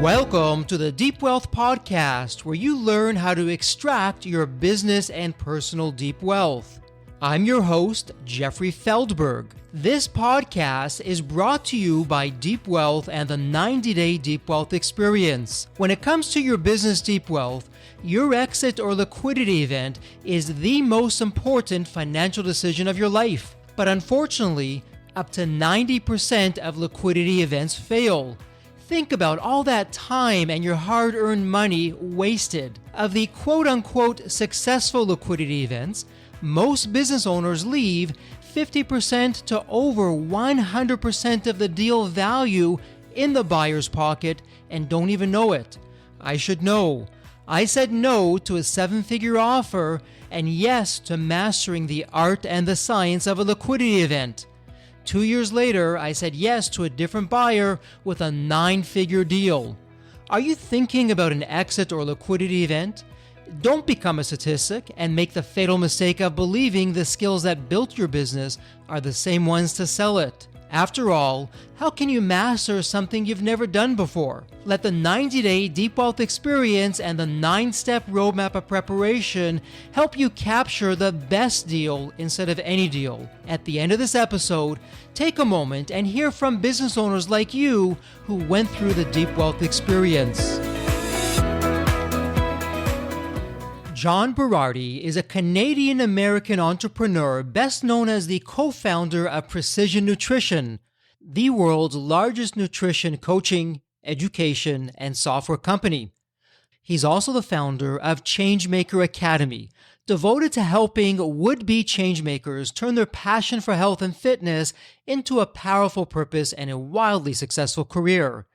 Welcome to the Deep Wealth Podcast, where you learn how to extract your business and personal deep wealth. I'm your host, Jeffrey Feldberg. This podcast is brought to you by Deep Wealth and the 90-Day Deep Wealth Experience. When it comes to your business deep wealth, your exit or liquidity event is the most important financial decision of your life. But unfortunately, up to 90% of liquidity events fail. Think about all that time and your hard-earned money wasted. Of the quote-unquote successful liquidity events, most business owners leave 50% to over 100% of the deal value in the buyer's pocket and don't even know it. I should know. I said no to a seven-figure offer and yes to mastering the art and the science of a liquidity event. 2 years later, I said yes to a different buyer with a 9-figure deal. Are you thinking about an exit or liquidity event? Don't become a statistic and make the fatal mistake of believing the skills that built your business are the same ones to sell it. After all, how can you master something you've never done before? Let the 90-Day Deep Wealth Experience and the 9-step roadmap of preparation help you capture the best deal instead of any deal. At the end of this episode, take a moment and hear from business owners like you who went through the Deep Wealth Experience. John Berardi is a Canadian-American entrepreneur best known as the co-founder of Precision Nutrition, the world's largest nutrition coaching, education, and software company. He's also the founder of Changemaker Academy, devoted to helping would-be changemakers turn their passion for health and fitness into a powerful purpose and a wildly successful career.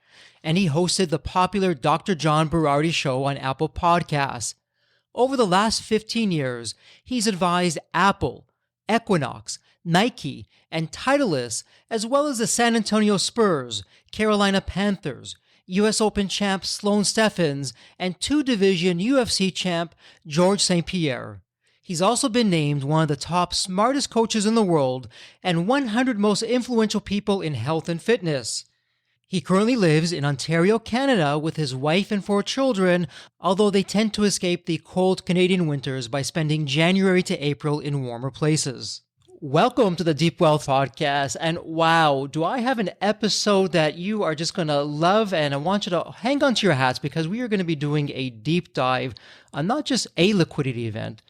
And he hosted the popular Dr. John Berardi Show on Apple Podcasts. Over the last 15 years, he's advised Apple, Equinox, Nike, and Titleist, as well as the San Antonio Spurs, Carolina Panthers, US Open Champ Sloane Stephens, and two-division UFC Champ Georges St. Pierre. He's also been named one of the top smartest coaches in the world and 100 most influential people in health and fitness. He currently lives in Ontario, Canada with his wife and 4 children, although they tend to escape the cold Canadian winters by spending January to April in warmer places. Welcome to the Deep Wealth Podcast, and wow, do I have an episode that you are just going to love, and I want you to hang on to your hats because we are going to be doing a deep dive on not just a liquidity event,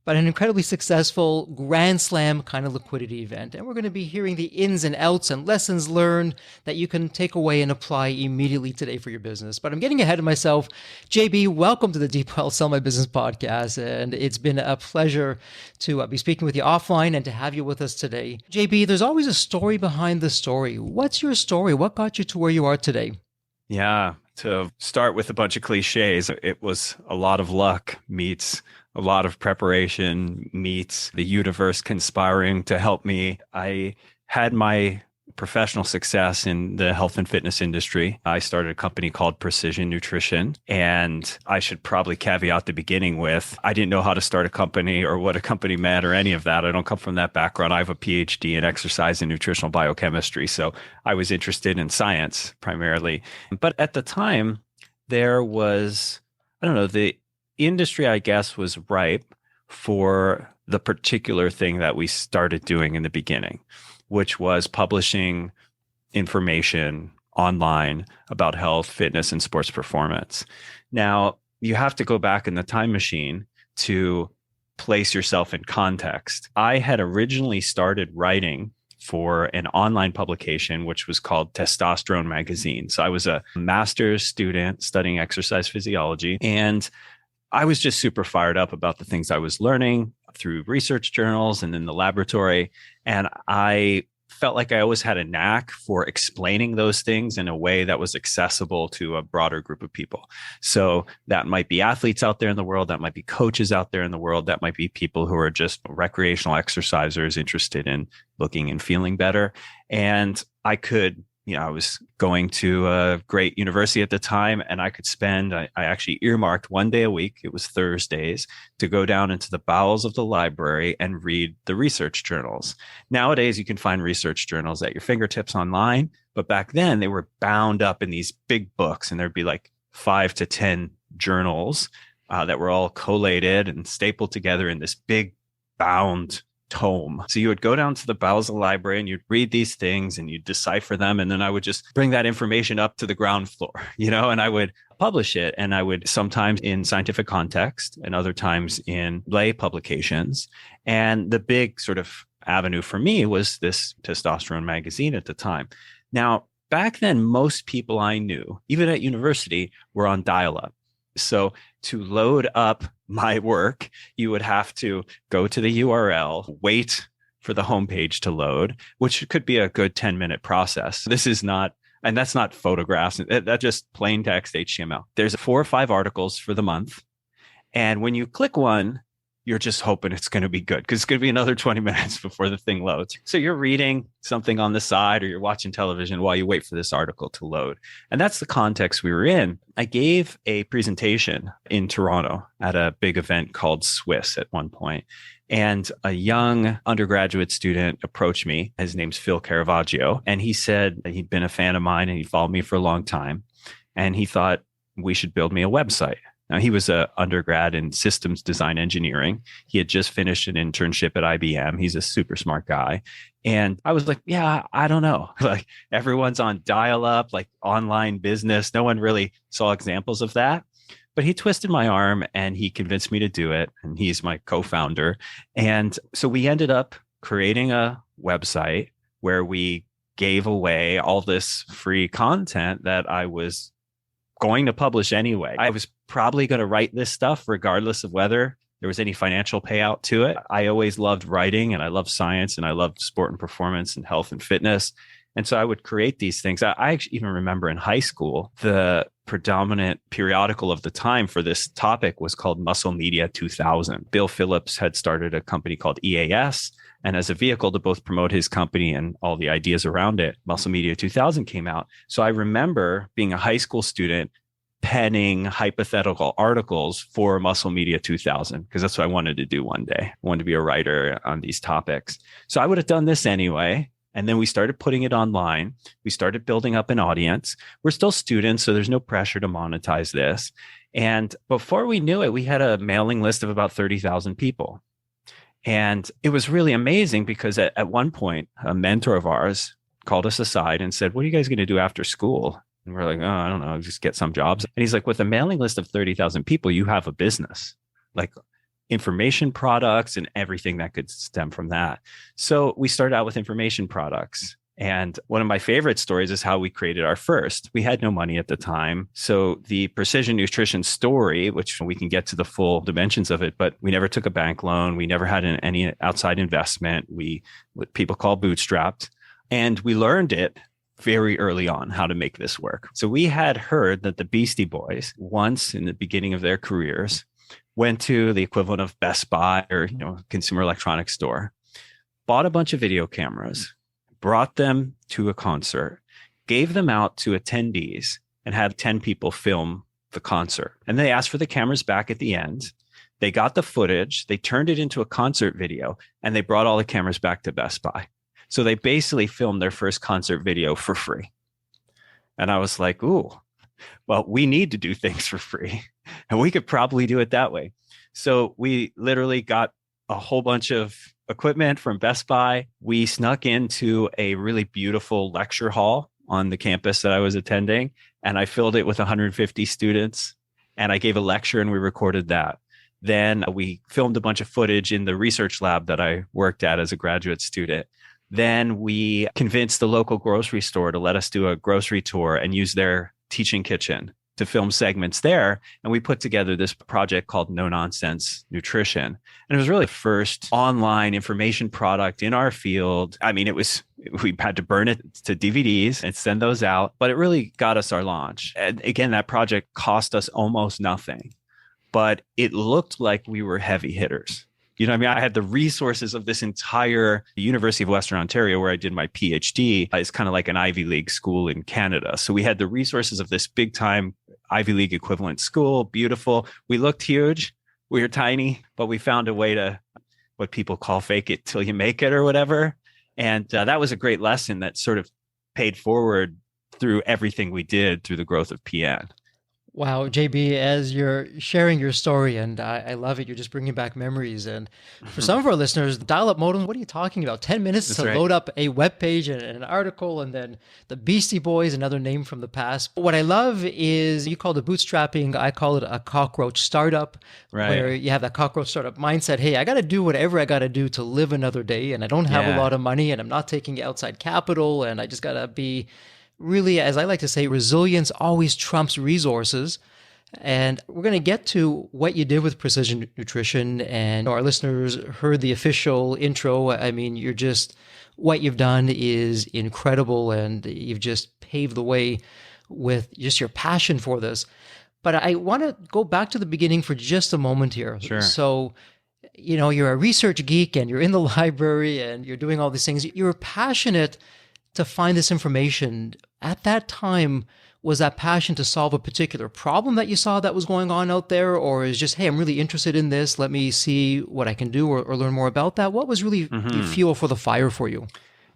but an incredibly successful Grand Slam kind of liquidity event. And we're going to be hearing the ins and outs and lessons learned that you can take away and apply immediately today for your business. But I'm getting ahead of myself. JB, welcome to the Deep Wealth Sell My Business podcast. And it's been a pleasure to be speaking with you offline and to have you with us today. JB, there's always a story behind the story. What's your story? What got you to where you are today? Yeah, to start with a bunch of cliches, it was a lot of luck meets a lot of preparation meets the universe conspiring to help me. I had my professional success in the health and fitness industry. I started a company called Precision Nutrition, and I should probably caveat the beginning with, I didn't know how to start a company or what a company meant or any of that. I don't come from that background. I have a PhD in exercise and nutritional biochemistry, so I was interested in science primarily. But at the time, there was, the industry, I guess, was ripe for the particular thing that we started doing in the beginning, which was publishing information online about health, fitness, and sports performance. Now, you have to go back in the time machine to place yourself in context. I had originally started writing for an online publication, which was called Testosterone Magazine. So I was a master's student studying exercise physiology, and I was just super fired up about the things I was learning through research journals and in the laboratory. And I felt like I always had a knack for explaining those things in a way that was accessible to a broader group of people. So that might be athletes out there in the world, that might be coaches out there in the world, that might be people who are just recreational exercisers interested in looking and feeling better. And I could I was going to a great university at the time, and I could spend, I actually earmarked one day a week, it was Thursdays, to go down into the bowels of the library and read the research journals. Nowadays, you can find research journals at your fingertips online, but back then they were bound up in these big books, and there'd be like 5 to 10 journals that were all collated and stapled together in this big bound tome. So you would go down to the bowels of the library and you'd read these things and you'd decipher them. And then I would just bring that information up to the ground floor, and I would publish it. And I would sometimes in scientific context and other times in lay publications. And the big sort of avenue for me was this testosterone magazine at the time. Now, back then, most people I knew, even at university, were on dial-up. So to load up my work, you would have to go to the URL, wait for the homepage to load, which could be a good 10-minute process. This is not, and that's not photographs, that's just plain text HTML. There's 4 or 5 articles for the month. And when you click one, you're just hoping it's going to be good because it's going to be another 20 minutes before the thing loads. So you're reading something on the side or you're watching television while you wait for this article to load. And that's the context we were in. I gave a presentation in Toronto at a big event called Swiss at one point. And a young undergraduate student approached me. His name's Phil Caravaggio. And he said that he'd been a fan of mine and he followed me for a long time. And he thought we should build me a website. Now, he was an undergrad in systems design engineering. He had just finished an internship at IBM. He's a super smart guy. And I was like, yeah, I don't know. Like everyone's on dial-up, like online business. No one really saw examples of that. But he twisted my arm and he convinced me to do it. And he's my co-founder. And so we ended up creating a website where we gave away all this free content that I was going to publish anyway. I was probably going to write this stuff regardless of whether there was any financial payout to it. I always loved writing and I love science and I loved sport and performance and health and fitness. And so I would create these things. I actually even remember in high school, the predominant periodical of the time for this topic was called Muscle Media 2000. Bill Phillips had started a company called EAS. And as a vehicle to both promote his company and all the ideas around it, Muscle Media 2000 came out. So I remember being a high school student penning hypothetical articles for Muscle Media 2000, because that's what I wanted to do one day. I wanted to be a writer on these topics. So I would have done this anyway. And then we started putting it online. We started building up an audience. We're still students, so there's no pressure to monetize this. And before we knew it, we had a mailing list of about 30,000 people. And it was really amazing because at one point, a mentor of ours called us aside and said, what are you guys going to do after school? And we're like, oh, I don't know, just get some jobs. And he's like, with a mailing list of 30,000 people, you have a business, like information products and everything that could stem from that. So we started out with information products. And one of my favorite stories is how we created our first. We had no money at the time. So the precision nutrition story, which we can get to the full dimensions of it, but we never took a bank loan. We never had any outside investment. What people call bootstrapped. And we learned it very early on how to make this work. So we had heard that the Beastie Boys, once in the beginning of their careers, went to the equivalent of Best Buy or consumer electronics store, bought a bunch of video cameras, brought them to a concert, gave them out to attendees, and had 10 people film the concert. And they asked for the cameras back at the end. They got the footage, they turned it into a concert video, and they brought all the cameras back to Best Buy. So they basically filmed their first concert video for free. And I was like, ooh, well, we need to do things for free. And we could probably do it that way. So we literally got a whole bunch of equipment from Best Buy. We snuck into a really beautiful lecture hall on the campus that I was attending. And I filled it with 150 students. And I gave a lecture and we recorded that. Then we filmed a bunch of footage in the research lab that I worked at as a graduate student. Then we convinced the local grocery store to let us do a grocery tour and use their teaching kitchen to film segments there. And we put together this project called No Nonsense Nutrition. And it was really the first online information product in our field. I mean, we had to burn it to DVDs and send those out, but it really got us our launch. And again, that project cost us almost nothing, but it looked like we were heavy hitters. You know what I mean? I had the resources of this entire University of Western Ontario, where I did my PhD. It's kind of like an Ivy League school in Canada. So we had the resources of this big time Ivy League equivalent school. Beautiful. We looked huge. We were tiny, but we found a way to what people call fake it till you make it or whatever. And that was a great lesson that sort of paid forward through everything we did through the growth of PN. Wow, JB, as you're sharing your story, and I love it, you're just bringing back memories. And for some of our listeners, dial-up modems, what are you talking about? 10 minutes That's to right. load up a web page and an article, and then the Beastie Boys, another name from the past. What I love is you call it bootstrapping, I call it a cockroach startup, Right. where you have that cockroach startup mindset. Hey, I got to do whatever I got to do to live another day, and I don't have a lot of money, and I'm not taking outside capital, and I just got to be really, as I like to say, resilience always trumps resources. And we're going to get to what you did with precision nutrition. And our listeners heard the official intro. I mean, what you've done is incredible. And you've just paved the way with just your passion for this. But I want to go back to the beginning for just a moment here. Sure. So, you're a research geek and you're in the library and you're doing all these things. You're passionate to find this information. At that time, was that passion to solve a particular problem that you saw that was going on out there? Or is just, hey, I'm really interested in this. Let me see what I can do or learn more about that. What was really the fuel for the fire for you?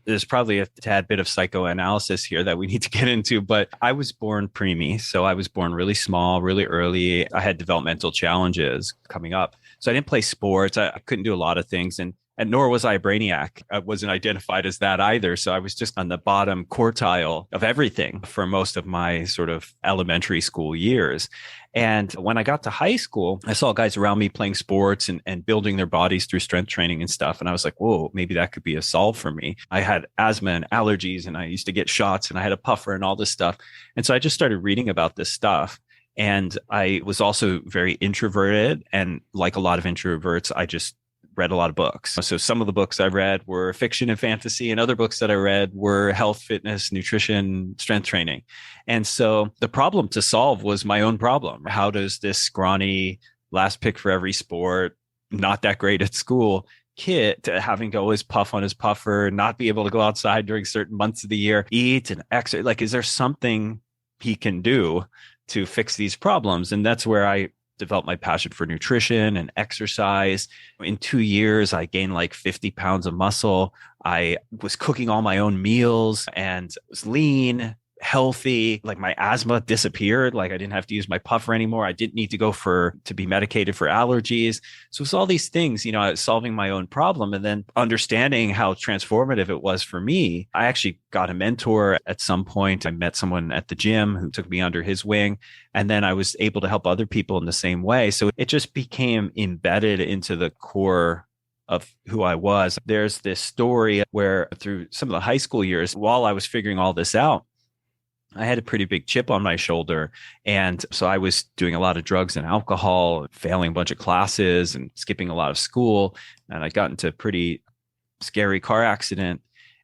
There's probably a tad bit of psychoanalysis here that we need to get into, but I was born preemie. So I was born really small, really early. I had developmental challenges coming up. So I didn't play sports. I couldn't do a lot of things. And nor was I a brainiac. I wasn't identified as that either. So I was just on the bottom quartile of everything for most of my sort of elementary school years. And when I got to high school, I saw guys around me playing sports and building their bodies through strength training and stuff. And I was like, whoa, maybe that could be a solve for me. I had asthma and allergies, and I used to get shots, and I had a puffer and all this stuff. And so I just started reading about this stuff. And I was also very introverted. And like a lot of introverts, I just read a lot of books. So some of the books I read were fiction and fantasy, and other books that I read were health, fitness, nutrition, strength training. And so the problem to solve was my own problem. How does this scrawny, last pick for every sport, not that great at school kid, having to always puff on his puffer, not be able to go outside during certain months of the year, eat and exercise, like, is there something he can do to fix these problems? And that's where I developed my passion for nutrition and exercise. In 2 years, I gained like 50 pounds of muscle. I was cooking all my own meals and was lean, healthy. Like, my asthma disappeared. Like, I didn't have to use my puffer anymore. I didn't need to go to be medicated for allergies. So it's all these things, I was solving my own problem and then understanding how transformative it was for me. I actually got a mentor at some point. I met someone at the gym who took me under his wing. And then I was able to help other people in the same way. So it just became embedded into the core of who I was. There's this story where through some of the high school years, while I was figuring all this out, I had a pretty big chip on my shoulder. And so I was doing a lot of drugs and alcohol, failing a bunch of classes and skipping a lot of school. And I got into a pretty scary car accident.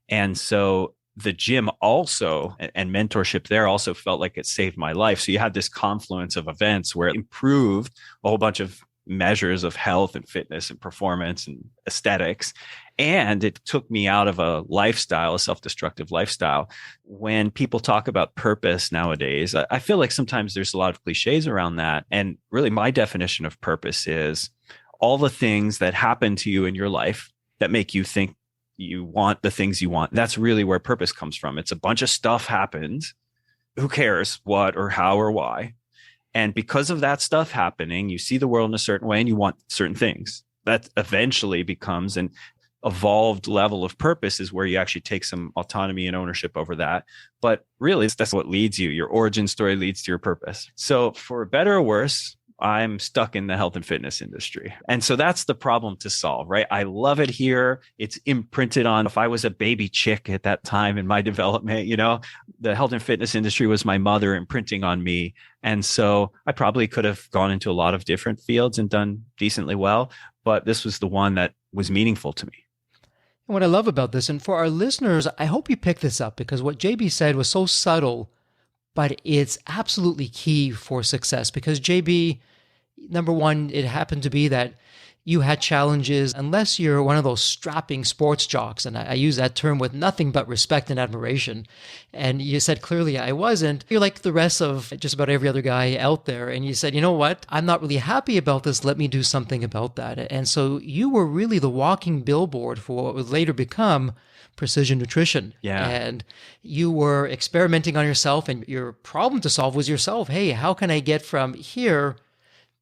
And so the gym also, and mentorship there, also felt like it saved my life. So you had this confluence of events where it improved a whole bunch of measures of health and fitness and performance and aesthetics. And it took me out of a lifestyle, a self-destructive lifestyle. When people talk about purpose nowadays, I feel like sometimes there's a lot of cliches around that. And really, my definition of purpose is all the things that happen to you in your life that make you think you want the things you want. That's really where purpose comes from. It's a bunch of stuff happened. Who cares what or how or why? And because of that stuff happening, you see the world in a certain way and you want certain things. That eventually becomes an evolved level of purpose, is where you actually take some autonomy and ownership over that. But really, that's what leads you. Your origin story leads to your purpose. So for better or worse, I'm stuck in the health and fitness industry. And so that's the problem to solve, right? I love it here. It's imprinted on, if I was a baby chick at that time in my development, the health and fitness industry was my mother imprinting on me. And so I probably could have gone into a lot of different fields and done decently well, but this was the one that was meaningful to me. And what I love about this, and for our listeners, I hope you pick this up, because what JB said was so subtle, but it's absolutely key for success. Because JB, number one, it happened to be that you had challenges, unless you're one of those strapping sports jocks. And I use that term with nothing but respect and admiration. And you said clearly I wasn't. You're like the rest of just about every other guy out there. And you said, you know what? I'm not really happy about this. Let me do something about that. And so you were really the walking billboard for what would later become precision nutrition. Yeah. And you were experimenting on yourself, and your problem to solve was yourself. Hey, how can I get from here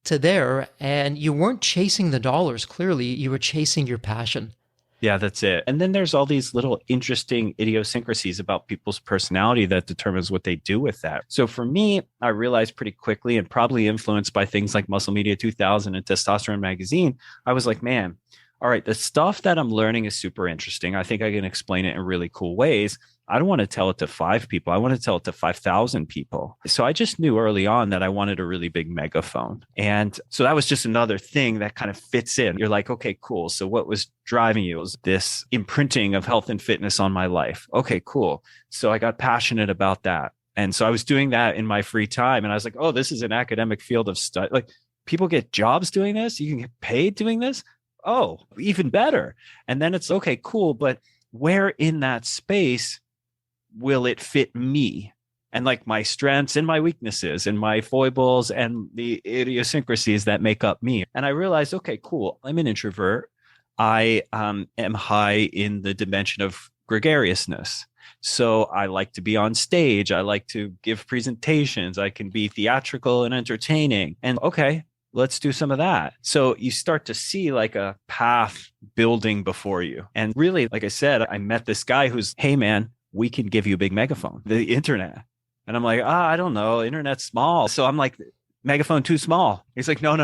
to there? And you weren't chasing the dollars. Clearly, you were chasing your passion. Yeah, that's it. And then there's all these little interesting idiosyncrasies about people's personality that determines what they do with that. So for me, I realized pretty quickly, and probably influenced by things like Muscle Media 2000 and Testosterone Magazine, I was like, man, all right, the stuff that I'm learning is super interesting. I think I can explain it in really cool ways. I don't want to tell it to 5 people. I want to tell it to 5,000 people. So I just knew early on that I wanted a really big megaphone. And so that was just another thing that kind of fits in. You're like, okay, cool. So what was driving you? It was this imprinting of health and fitness on my life. Okay, cool. So I got passionate about that. And so I was doing that in my free time. And I was like, oh, this is an academic field of study. Like, people get jobs doing this. You can get paid doing this. Oh, even better. And then it's okay, cool. But where in that space will it fit me, and like my strengths and my weaknesses and my foibles and the idiosyncrasies that make up me? And I realized, okay, cool. I'm an introvert. I am high in the dimension of gregariousness. So I like to be on stage. I like to give presentations. I can be theatrical and entertaining. And okay, let's do some of that. So you start to see like a path building before you. And really, like I said, I met this guy who's, hey man, we can give you a big megaphone, the internet. And I'm like, I don't know, internet's small. So I'm like, megaphone too small. He's like, no,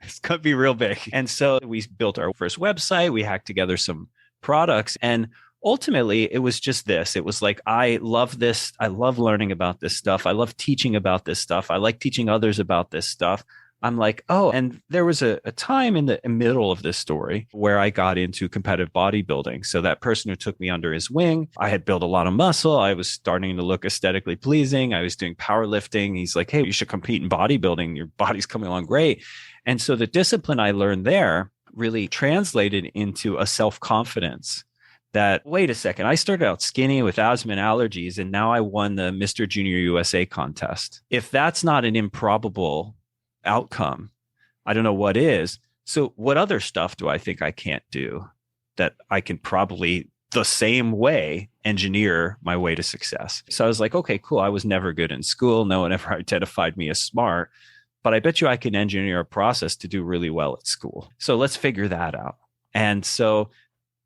it's going to be real big. And so we built our first website. We hacked together some products. And ultimately, it was just this. It was like, I love this. I love learning about this stuff. I love teaching about this stuff. I like teaching others about this stuff. I'm like, oh, and there was a time in the middle of this story where I got into competitive bodybuilding. So that person who took me under his wing, I had built a lot of muscle. I was starting to look aesthetically pleasing. I was doing powerlifting. He's like, hey, you should compete in bodybuilding. Your body's coming along great. And so the discipline I learned there really translated into a self-confidence that, wait a second, I started out skinny with asthma and allergies, and now I won the Mr. Junior USA contest. If that's not an improbable outcome, I don't know what is. So what other stuff do I think I can't do that I can probably the same way engineer my way to success? So I was like, okay, cool. I was never good in school. No one ever identified me as smart, but I bet you I can engineer a process to do really well at school. So let's figure that out. And so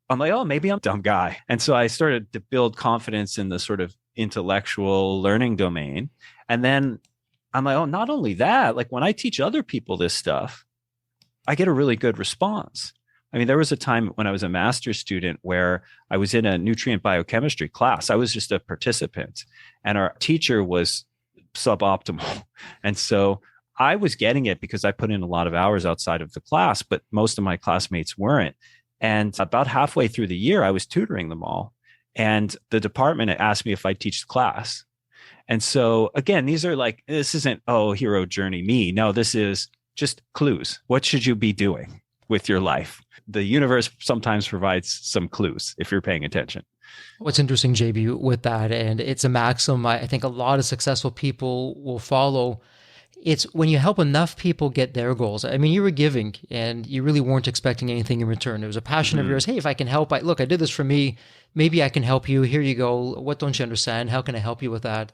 I'm like, oh, maybe I'm a dumb guy. And so I started to build confidence in the sort of intellectual learning domain. And then I'm like, oh, not only that, like when I teach other people this stuff, I get a really good response. I mean, there was a time when I was a master's student where I was in a nutrient biochemistry class. I was just a participant, and our teacher was suboptimal. And so I was getting it because I put in a lot of hours outside of the class, but most of my classmates weren't. And about halfway through the year, I was tutoring them all. And the department asked me if I'd teach the class. And so again, these are like, this isn't, oh, hero journey me. No, this is just clues. What should you be doing with your life? The universe sometimes provides some clues if you're paying attention. What's interesting, JB, with that, and it's a maxim I think a lot of successful people will follow. It's when you help enough people get their goals. I mean, you were giving and you really weren't expecting anything in return. It was a passion of yours. Hey, if I can help, I did this for me. Maybe I can help you. Here you go. What don't you understand? How can I help you with that?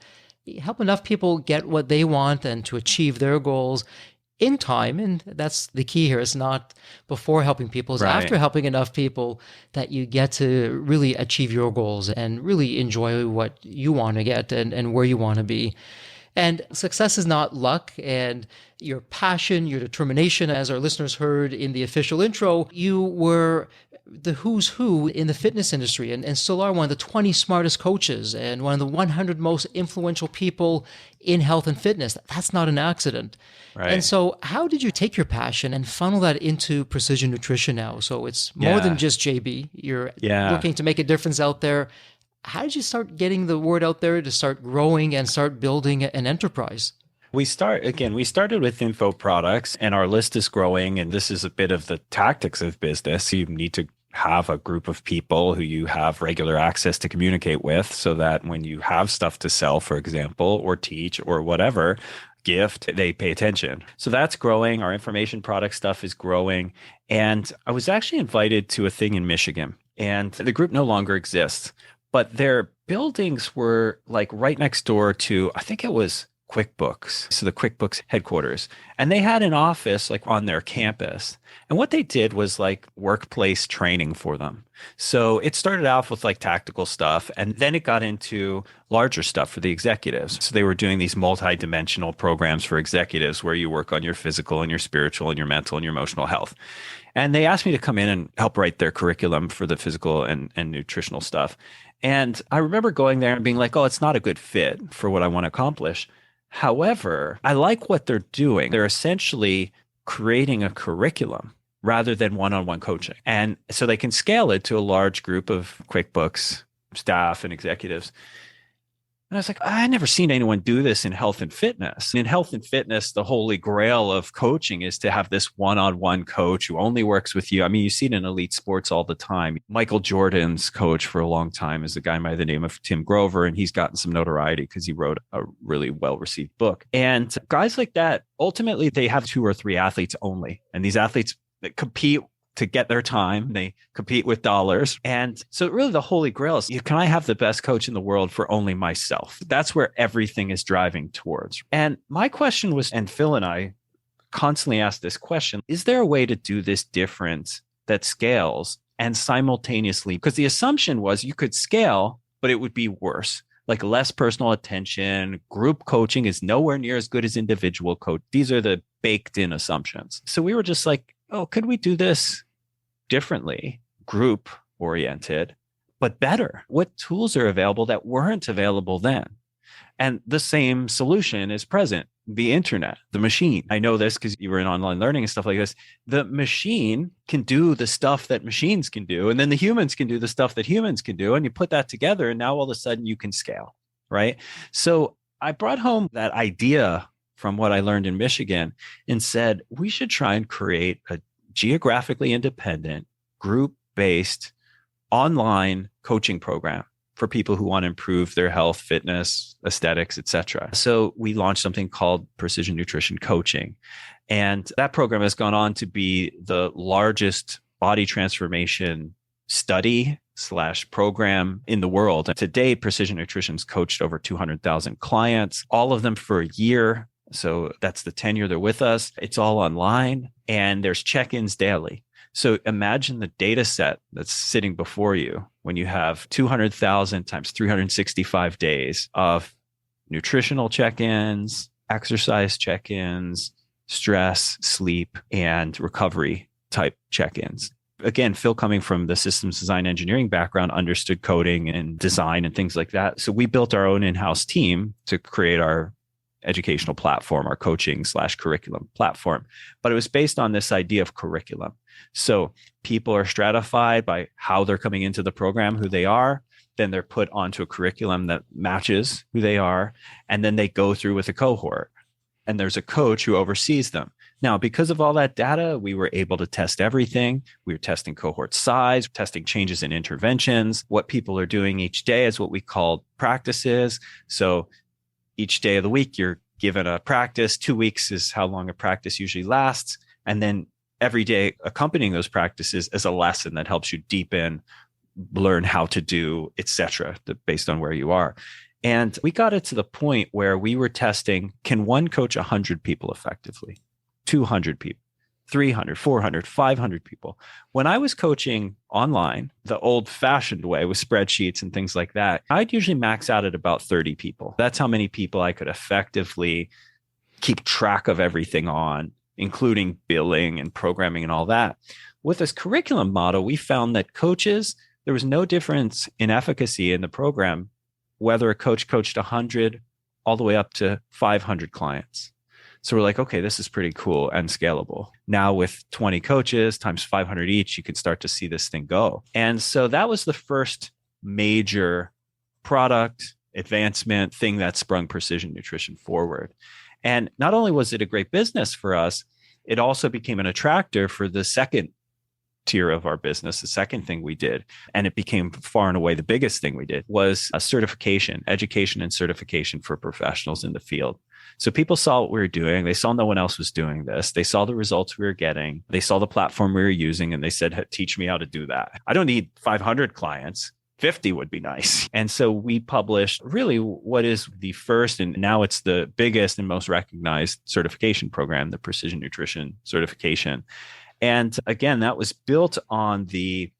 Help enough people get what they want and to achieve their goals in time. And that's the key here. It's not before helping people, it's after helping enough people that you get to really achieve your goals and really enjoy what you want to get and where you want to be. And success is not luck, and your passion, your determination, as our listeners heard in the official intro, you were the who's who in the fitness industry and still are one of the 20 smartest coaches and one of the 100 most influential people in health and fitness. That's not an accident. Right. And so how did you take your passion and funnel that into precision nutrition now? So it's more than just JB. You're looking to make a difference out there. How did you start getting the word out there to start growing and start building an enterprise? We started with info products and our list is growing. And this is a bit of the tactics of business. You need to have a group of people who you have regular access to communicate with so that when you have stuff to sell, for example, or teach or whatever, gift, they pay attention. So that's growing. Our information product stuff is growing. And I was actually invited to a thing in Michigan, and the group no longer exists, but their buildings were like right next door to, I think it was QuickBooks. So the QuickBooks headquarters. And they had an office like on their campus. And what they did was like workplace training for them. So it started off with like tactical stuff, and then it got into larger stuff for the executives. So they were doing these multi-dimensional programs for executives where you work on your physical and your spiritual and your mental and your emotional health. And they asked me to come in and help write their curriculum for the physical and nutritional stuff. And I remember going there and being like, oh, it's not a good fit for what I want to accomplish. However, I like what they're doing. They're essentially creating a curriculum rather than one-on-one coaching. And so they can scale it to a large group of QuickBooks staff and executives. And I was like, I never seen anyone do this in health and fitness. In health and fitness, the holy grail of coaching is to have this one-on-one coach who only works with you. I mean, you see it in elite sports all the time. Michael Jordan's coach for a long time is a guy by the name of Tim Grover, and he's gotten some notoriety because he wrote a really well-received book. And guys like that, ultimately, they have 2 or 3 athletes only. And these athletes that compete to get their time. They compete with dollars. And so really the holy grail is, can I have the best coach in the world for only myself? That's where everything is driving towards. And my question was, and Phil and I constantly ask this question, is there a way to do this different that scales and simultaneously? Because the assumption was you could scale, but it would be worse. Like less personal attention, group coaching is nowhere near as good as individual coach. These are the baked in assumptions. So we were just like, oh, could we do this differently, group oriented, but better? What tools are available that weren't available then? And the same solution is present, the internet, the machine. I know this because you were in online learning and stuff like this. The machine can do the stuff that machines can do, and then the humans can do the stuff that humans can do. And you put that together, and now all of a sudden you can scale, right? So I brought home that idea from what I learned in Michigan and said, we should try and create a geographically independent, group-based online coaching program for people who want to improve their health, fitness, aesthetics, etc. So we launched something called Precision Nutrition Coaching. And that program has gone on to be the largest body transformation study / program in the world. And today, Precision Nutrition's coached over 200,000 clients, all of them for a year. So that's the tenure they're with us. It's all online and there's check-ins daily. So imagine the data set that's sitting before you when you have 200,000 times 365 days of nutritional check-ins, exercise check-ins, stress, sleep, and recovery type check-ins. Again, Phil, coming from the systems design engineering background, understood coding and design and things like that. So we built our own in-house team to create our educational platform, our coaching / curriculum platform. But it was based on this idea of curriculum. So people are stratified by how they're coming into the program, who they are. Then they're put onto a curriculum that matches who they are. And then they go through with a cohort. And there's a coach who oversees them. Now, because of all that data, we were able to test everything. We were testing cohort size, testing changes in interventions. What people are doing each day is what we call practices. So each day of the week, you're given a practice. 2 weeks is how long a practice usually lasts. And then every day accompanying those practices is a lesson that helps you deepen, learn how to do, etc., based on where you are. And we got it to the point where we were testing, can one coach 100 people effectively? 200 people, 300, 400, 500 people. When I was coaching online, the old fashioned way with spreadsheets and things like that, I'd usually max out at about 30 people. That's how many people I could effectively keep track of everything on, including billing and programming and all that. With this curriculum model, we found that coaches, there was no difference in efficacy in the program, whether a coach coached 100 all the way up to 500 clients. So we're like, okay, this is pretty cool and scalable. Now with 20 coaches times 500 each, you can start to see this thing go. And so that was the first major product advancement thing that sprung precision nutrition forward. And not only was it a great business for us, it also became an attractor for the second tier of our business. The second thing we did, and it became far and away the biggest thing we did, was a certification, education and certification for professionals in the field. So people saw what we were doing. They saw no one else was doing this. They saw the results we were getting. They saw the platform we were using, and they said, teach me how to do that. I don't need 500 clients. 50 would be nice. And so we published really what is the first, and now it's the biggest and most recognized certification program, the Precision Nutrition Certification. And again, that was built on the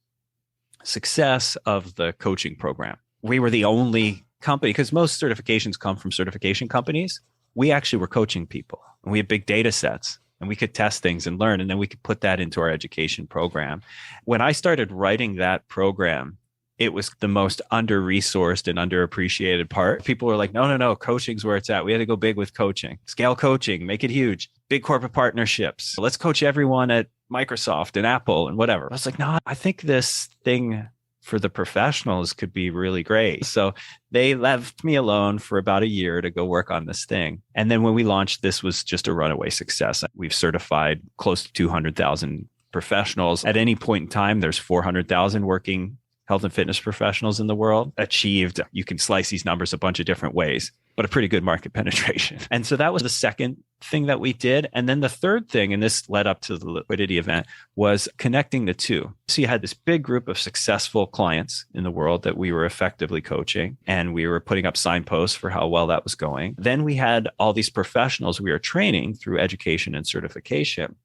success of the coaching program. We were the only company, because most certifications come from certification companies. We actually were coaching people, and we had big data sets, and we could test things and learn, and then we could put that into our education program. When I started writing that program, it was the most under-resourced and underappreciated part. People were like, no, coaching's where it's at. We had to go big with coaching, scale coaching, make it huge, big corporate partnerships. Let's coach everyone at Microsoft and Apple and whatever. I was like, no, I think this thing for the professionals could be really great. So they left me alone for about a year to go work on this thing. And then when we launched, this was just a runaway success. We've certified close to 200,000 professionals. At any point in time, there's 400,000 working health and fitness professionals in the world. Achieved, you can slice these numbers a bunch of different ways, but a pretty good market penetration. And so that was the second thing that we did. And then the third thing, and this led up to the liquidity event, was connecting the two. So you had this big group of successful clients in the world that we were effectively coaching, and we were putting up signposts for how well that was going. Then we had all these professionals we were training through education and certification,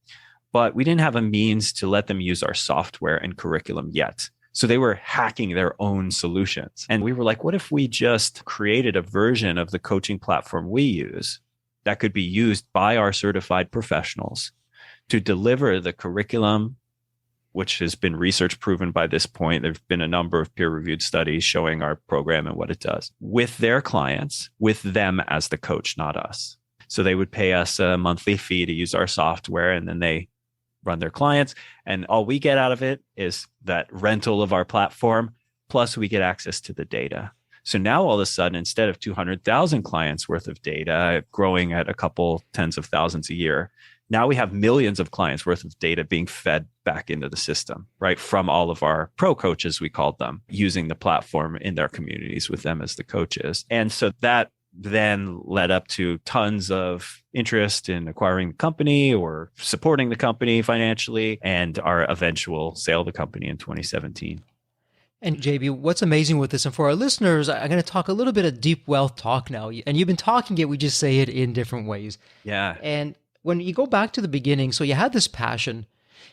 but we didn't have a means to let them use our software and curriculum yet. So they were hacking their own solutions. And we were like, what if we just created a version of the coaching platform we use that could be used by our certified professionals to deliver the curriculum, which has been research proven by this point. There've been a number of peer-reviewed studies showing our program and what it does with their clients, with them as the coach, not us. So they would pay us a monthly fee to use our software, and then they run their clients. And all we get out of it is that rental of our platform, plus we get access to the data. So now all of a sudden, instead of 200,000 clients worth of data growing at a couple tens of thousands a year, now we have millions of clients worth of data being fed back into the system, right? From all of our pro coaches, we called them, using the platform in their communities with them as the coaches. And so that then led up to tons of interest in acquiring the company or supporting the company financially, and our eventual sale of the company in 2017. And JB, what's amazing with this, and for our listeners, I'm going to talk a little bit of deep wealth talk now. And you've been talking it, we just say it in different ways. Yeah. And when you go back to the beginning, so you had this passion,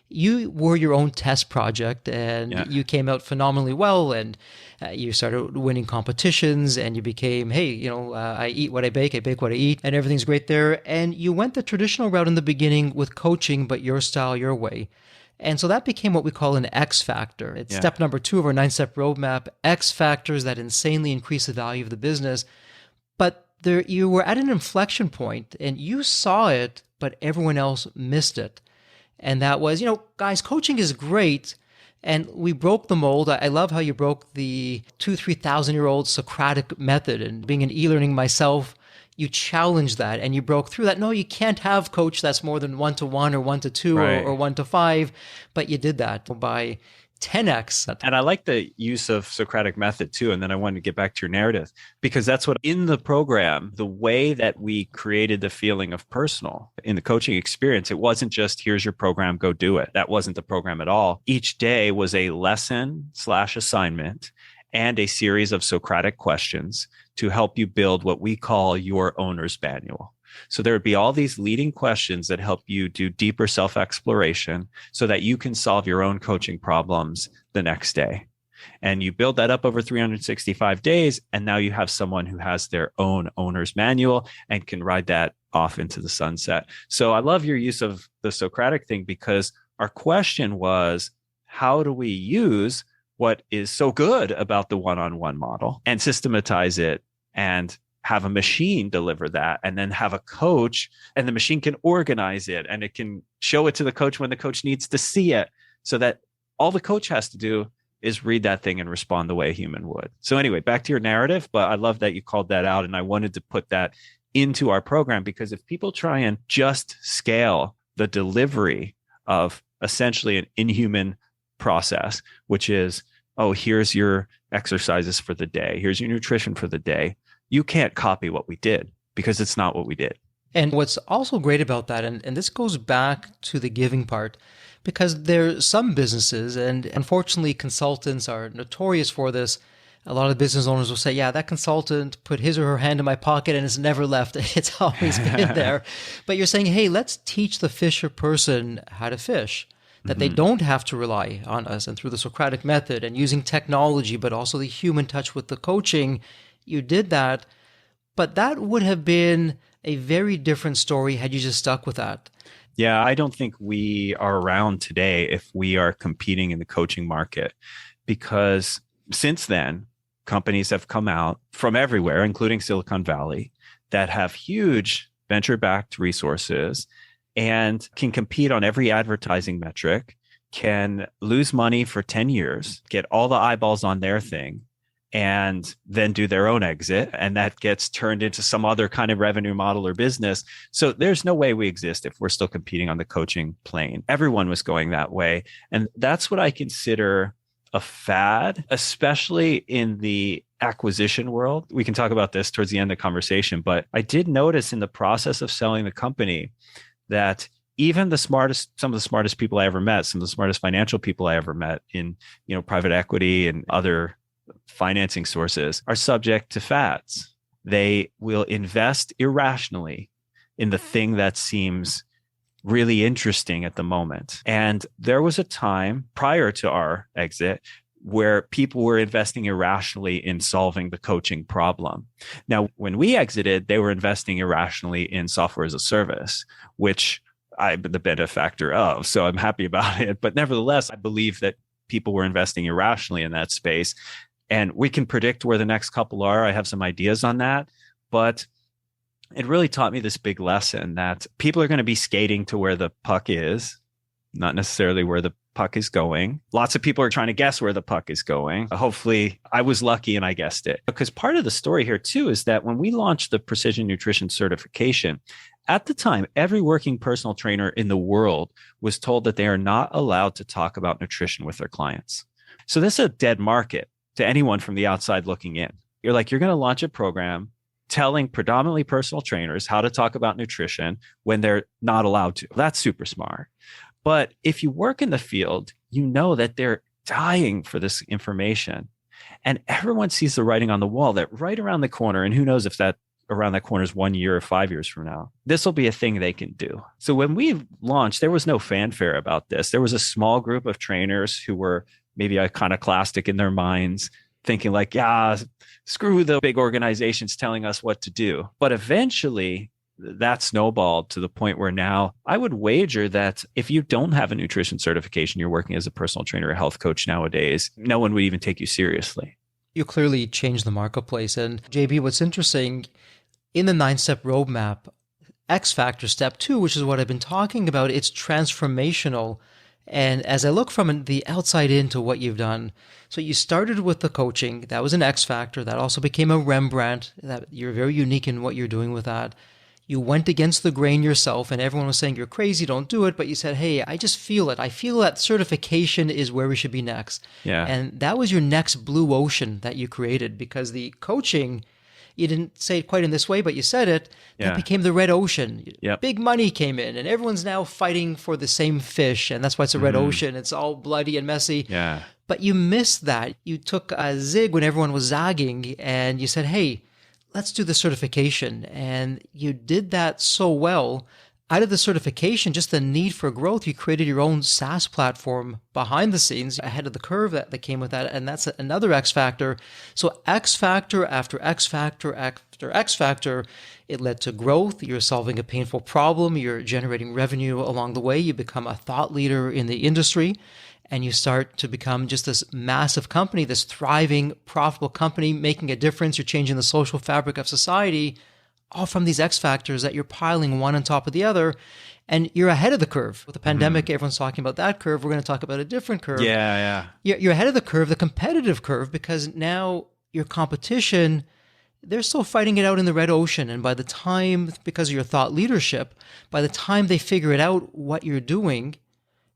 you were your own test project, and you came out phenomenally well, and you started winning competitions, and you became, hey, I eat what I bake what I eat, and everything's great there. And you went the traditional route in the beginning with coaching, but your style, your way. And so that became what we call an X factor. It's step number 2 of our 9-step roadmap, X factors that insanely increase the value of the business. But there, you were at an inflection point, and you saw it, but everyone else missed it. And that was, guys, coaching is great. And we broke the mold. I love how you broke the 3,000-year-old Socratic method. And being an e-learning myself, you challenged that and you broke through that. No, you can't have coach that's more than 1-to-1 or 1-to-2 or 1-to-5. But you did that by 10x. And I like the use of Socratic method too. And then I wanted to get back to your narrative, because that's what in the program, the way that we created the feeling of personal in the coaching experience, it wasn't just here's your program, go do it. That wasn't the program at all. Each day was a lesson/assignment and a series of Socratic questions to help you build what we call your owner's manual. So there would be all these leading questions that help you do deeper self-exploration so that you can solve your own coaching problems the next day. And you build that up over 365 days. And now you have someone who has their own owner's manual and can ride that off into the sunset. So I love your use of the Socratic thing, because our question was, how do we use what is so good about the one-on-one model and systematize it and have a machine deliver that, and then have a coach, and the machine can organize it and it can show it to the coach when the coach needs to see it, so that all the coach has to do is read that thing and respond the way a human would. So anyway, back to your narrative, but I love that you called that out. And I wanted to put that into our program, because if people try and just scale the delivery of essentially an inhuman process, which is, oh, here's your exercises for the day, here's your nutrition for the day, you can't copy what we did, because it's not what we did. And what's also great about that, and this goes back to the giving part, because there's some businesses, and unfortunately consultants are notorious for this. A lot of business owners will say, yeah, that consultant put his or her hand in my pocket and it's never left. It's always been there. But you're saying, hey, let's teach the fisher person how to fish, that they don't have to rely on us. And through the Socratic method and using technology, but also the human touch with the coaching, you did that. But that would have been a very different story had you just stuck with that. Yeah, I don't think we are around today if we are competing in the coaching market, because since then, companies have come out from everywhere, including Silicon Valley, that have huge venture-backed resources and can compete on every advertising metric, can lose money for 10 years, get all the eyeballs on their thing, and then do their own exit. And that gets turned into some other kind of revenue model or business. So there's no way we exist if we're still competing on the coaching plane. Everyone was going that way. And that's what I consider a fad, especially in the acquisition world. We can talk about this towards the end of the conversation, but I did notice in the process of selling the company that even some of the smartest people I ever met, some of the smartest financial people I ever met in, private equity and other financing sources, are subject to fads. They will invest irrationally in the thing that seems really interesting at the moment. And there was a time prior to our exit where people were investing irrationally in solving the coaching problem. Now, when we exited, they were investing irrationally in software as a service, which I'm the benefactor of. So I'm happy about it. But nevertheless, I believe that people were investing irrationally in that space. And we can predict where the next couple are. I have some ideas on that. But it really taught me this big lesson that people are going to be skating to where the puck is, not necessarily where the puck is going. Lots of people are trying to guess where the puck is going. Hopefully, I was lucky and I guessed it. Because part of the story here, too, is that when we launched the Precision Nutrition certification, at the time, every working personal trainer in the world was told that they are not allowed to talk about nutrition with their clients. So this is a dead market to anyone from the outside looking in. You're going to launch a program telling predominantly personal trainers how to talk about nutrition when they're not allowed to. That's super smart. But if you work in the field, you know that they're dying for this information. And everyone sees the writing on the wall that right around the corner, and who knows if that around that corner is 1 year or 5 years from now, this will be a thing they can do. So when we launched, there was no fanfare about this. There was a small group of trainers who were maybe iconoclastic in their minds, thinking like, yeah, screw the big organizations telling us what to do. But eventually that snowballed to the point where now I would wager that if you don't have a nutrition certification, you're working as a personal trainer or health coach nowadays, no one would even take you seriously. You clearly changed the marketplace. And JB, what's interesting, in the 9-step roadmap, X Factor Step 2, which is what I've been talking about, it's transformational. And as I look from the outside into what you've done, so you started with the coaching, that was an X Factor, that also became a Rembrandt, that you're very unique in what you're doing with that. You went against the grain yourself, and everyone was saying, you're crazy, don't do it. But you said, hey, I just feel it. I feel that certification is where we should be next. Yeah. And that was your next blue ocean that you created, because the coaching, you didn't say it quite in this way, but you said it, that became the red ocean. Yep. Big money came in, and everyone's now fighting for the same fish, and that's why it's a red ocean. It's all bloody and messy. Yeah. But you missed that. You took a zig when everyone was zagging, and you said, hey, let's do the certification. And you did that so well. Out of the certification, just the need for growth, you created your own SaaS platform behind the scenes, ahead of the curve that came with that. And that's another X factor. So X factor after X factor after X factor, it led to growth. You're solving a painful problem. You're generating revenue along the way. You become a thought leader in the industry. And you start to become just this massive company, this thriving, profitable company, making a difference. You're changing the social fabric of society, all from these X factors that you're piling one on top of the other. And you're ahead of the curve. With the pandemic, everyone's talking about that curve. We're going to talk about a different curve. Yeah. You're ahead of the curve, the competitive curve, because now your competition, they're still fighting it out in the red ocean. And by the time, because of your thought leadership, by the time they figure it out what you're doing,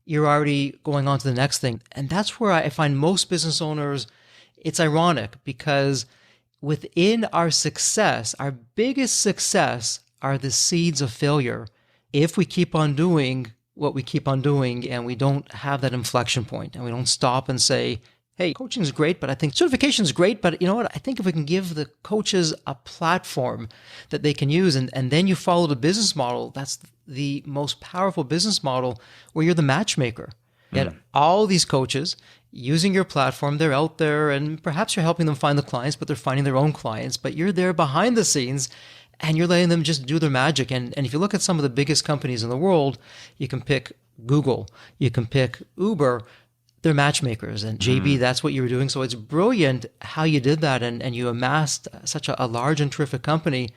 you're already going on to the next thing. And that's where I find most business owners, it's ironic because within our success, our biggest success are the seeds of failure. If we keep on doing what we keep on doing and we don't have that inflection point and we don't stop and say, hey, coaching is great, but I think certification is great, but you know what? I think if we can give the coaches a platform that they can use and then you follow the business model, that's the most powerful business model where you're the matchmaker. And all these coaches using your platform, they're out there and perhaps you're helping them find the clients, but they're finding their own clients, but you're there behind the scenes and you're letting them just do their magic. And if you look at some of the biggest companies in the world, you can pick Google, you can pick Uber, they're matchmakers. And JB, that's what you were doing. So it's brilliant how you did that and you amassed such a large and terrific company.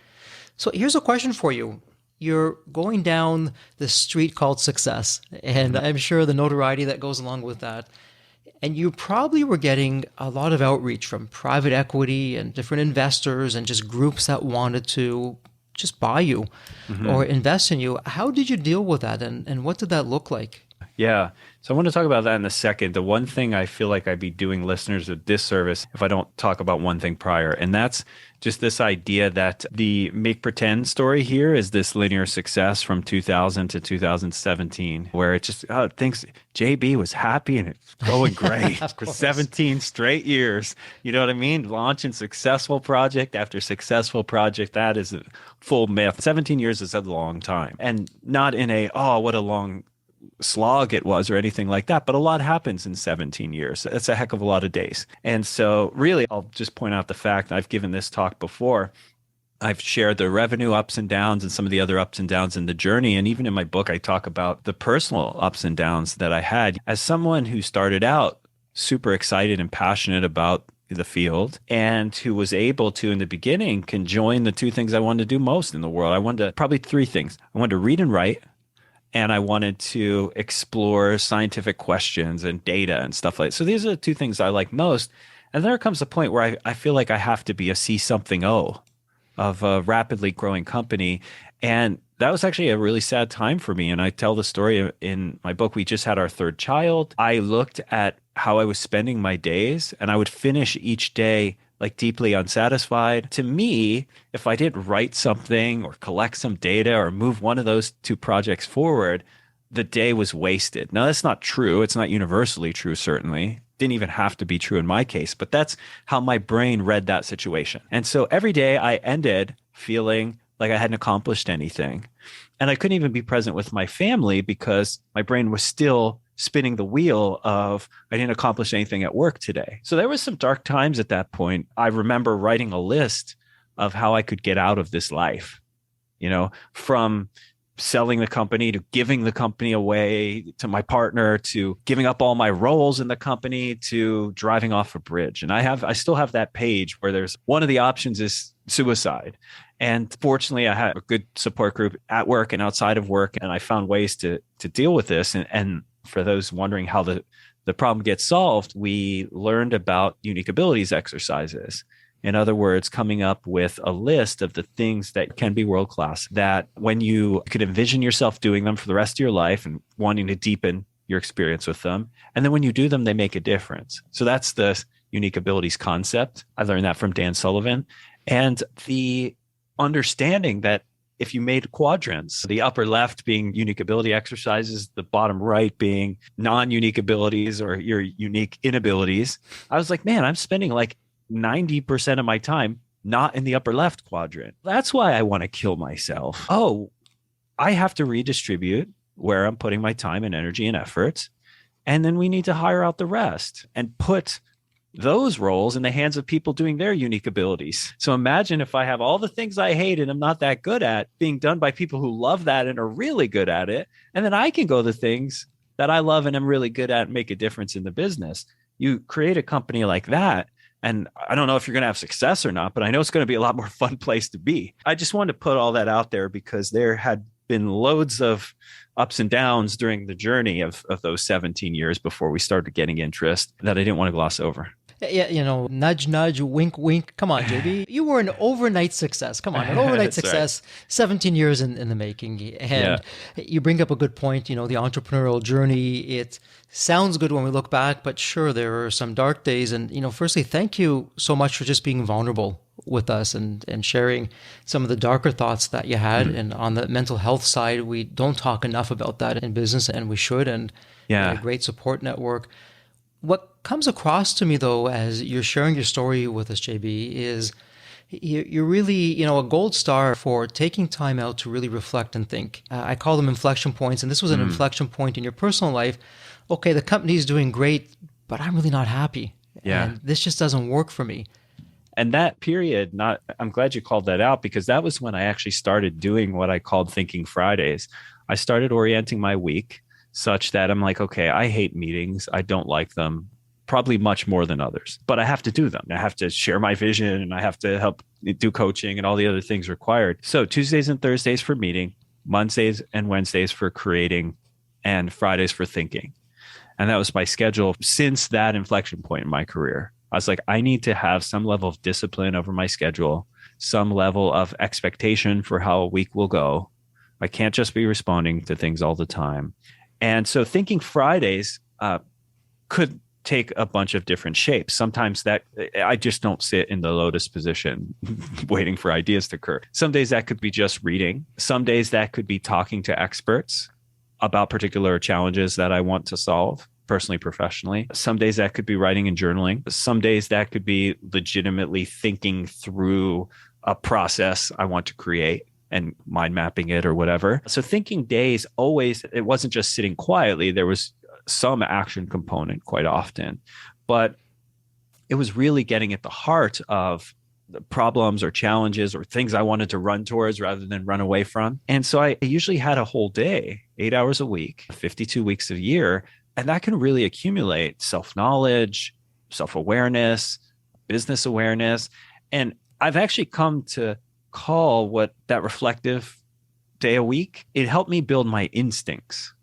So here's a question for you. You're going down the street called success, and I'm sure the notoriety that goes along with that. And you probably were getting a lot of outreach from private equity and different investors and just groups that wanted to just buy you or invest in you. How did you deal with that and what did that look like? Yeah. So I want to talk about that in a second. The one thing I feel like I'd be doing listeners a disservice if I don't talk about one thing prior, and that's just this idea that the make pretend story here is this linear success from 2000 to 2017, where it just thinks JB was happy and it's going great for 17 straight years. You know what I mean? Launching successful project after successful project. That is a full myth. 17 years is a long time, and not in a, oh, what a long slog it was or anything like that, but a lot happens in 17 years. That's a heck of a lot of days. And so really, I'll just point out the fact, I've given this talk before, I've shared the revenue ups and downs and some of the other ups and downs in the journey. And even in my book, I talk about the personal ups and downs that I had as someone who started out super excited and passionate about the field and who was able to, in the beginning, conjoin the two things I wanted to do most in the world. I wanted to, probably three things. I wanted to read and write, and I wanted to explore scientific questions and data and stuff like that. So these are the two things I like most. And there comes a point where I feel like I have to be a C-something-O of a rapidly growing company. And that was actually a really sad time for me. And I tell the story in my book. We just had our third child. I looked at how I was spending my days, and I would finish each day like deeply unsatisfied. To me, if I didn't write something or collect some data or move one of those two projects forward, the day was wasted. Now, that's not true. It's not universally true, certainly. Didn't even have to be true in my case, but that's how my brain read that situation. And so every day I ended feeling like I hadn't accomplished anything. And I couldn't even be present with my family because my brain was still spinning the wheel of I didn't accomplish anything at work today. So there was some dark times at that point. I remember writing a list of how I could get out of this life, you know, from selling the company to giving the company away to my partner to giving up all my roles in the company to driving off a bridge. And I still have that page where there's one of the options is suicide. And fortunately, I had a good support group at work and outside of work. And I found ways to deal with this. And for those wondering how the problem gets solved, we learned about unique abilities exercises. In other words, coming up with a list of the things that can be world-class, that when you could envision yourself doing them for the rest of your life and wanting to deepen your experience with them. And then when you do them, they make a difference. So that's the unique abilities concept. I learned that from Dan Sullivan. And the understanding that if you made quadrants, the upper left being unique ability exercises, the bottom right being non-unique abilities or your unique inabilities, I was like, man, I'm spending like 90% of my time not in the upper left quadrant. That's why I want to kill myself. Oh, I have to redistribute where I'm putting my time and energy and effort. And then we need to hire out the rest and put those roles in the hands of people doing their unique abilities. So imagine if I have all the things I hate and I'm not that good at being done by people who love that and are really good at it. And then I can go the things that I love and I'm really good at and make a difference in the business. You create a company like that. And I don't know if you're going to have success or not, but I know it's going to be a lot more fun place to be. I just wanted to put all that out there because there had been loads of ups and downs during the journey of those 17 years before we started getting interest that I didn't want to gloss over. Yeah, nudge, nudge, wink, wink. Come on, JB. You were an overnight success. Come on, an overnight success, right. 17 years in the making. And you bring up a good point, the entrepreneurial journey. It sounds good when we look back, but sure, there are some dark days. And, firstly, thank you so much for just being vulnerable with us and sharing some of the darker thoughts that you had. And on the mental health side, we don't talk enough about that in business, and we should. And a great support network. What comes across to me, though, as you're sharing your story with us, JB, is you're really, a gold star for taking time out to really reflect and think. I call them inflection points, and this was an inflection point in your personal life. Okay, the company's doing great, but I'm really not happy. Yeah. And this just doesn't work for me. And that period, I'm glad you called that out, because that was when I actually started doing what I called Thinking Fridays. I started orienting my week such that I'm like, okay, I hate meetings. I don't like them, probably much more than others, but I have to do them. I have to share my vision, and I have to help do coaching and all the other things required. So Tuesdays and Thursdays for meeting, Mondays and Wednesdays for creating, and Fridays for thinking. And that was my schedule since that inflection point in my career. I was like, I need to have some level of discipline over my schedule, some level of expectation for how a week will go. I can't just be responding to things all the time. And so Thinking Fridays could take a bunch of different shapes. Sometimes that I just don't sit in the lotus position waiting for ideas to occur. Some days that could be just reading. Some days that could be talking to experts about particular challenges that I want to solve personally, professionally. Some days that could be writing and journaling. Some days that could be legitimately thinking through a process I want to create and mind mapping it or whatever. So thinking days always, it wasn't just sitting quietly. There was some action component quite often, but it was really getting at the heart of the problems or challenges or things I wanted to run towards rather than run away from. And so I usually had a whole day, 8 hours a week, 52 weeks a year. And that can really accumulate self-knowledge, self-awareness, business awareness. And I've actually come to call what that reflective day a week, it helped me build my instincts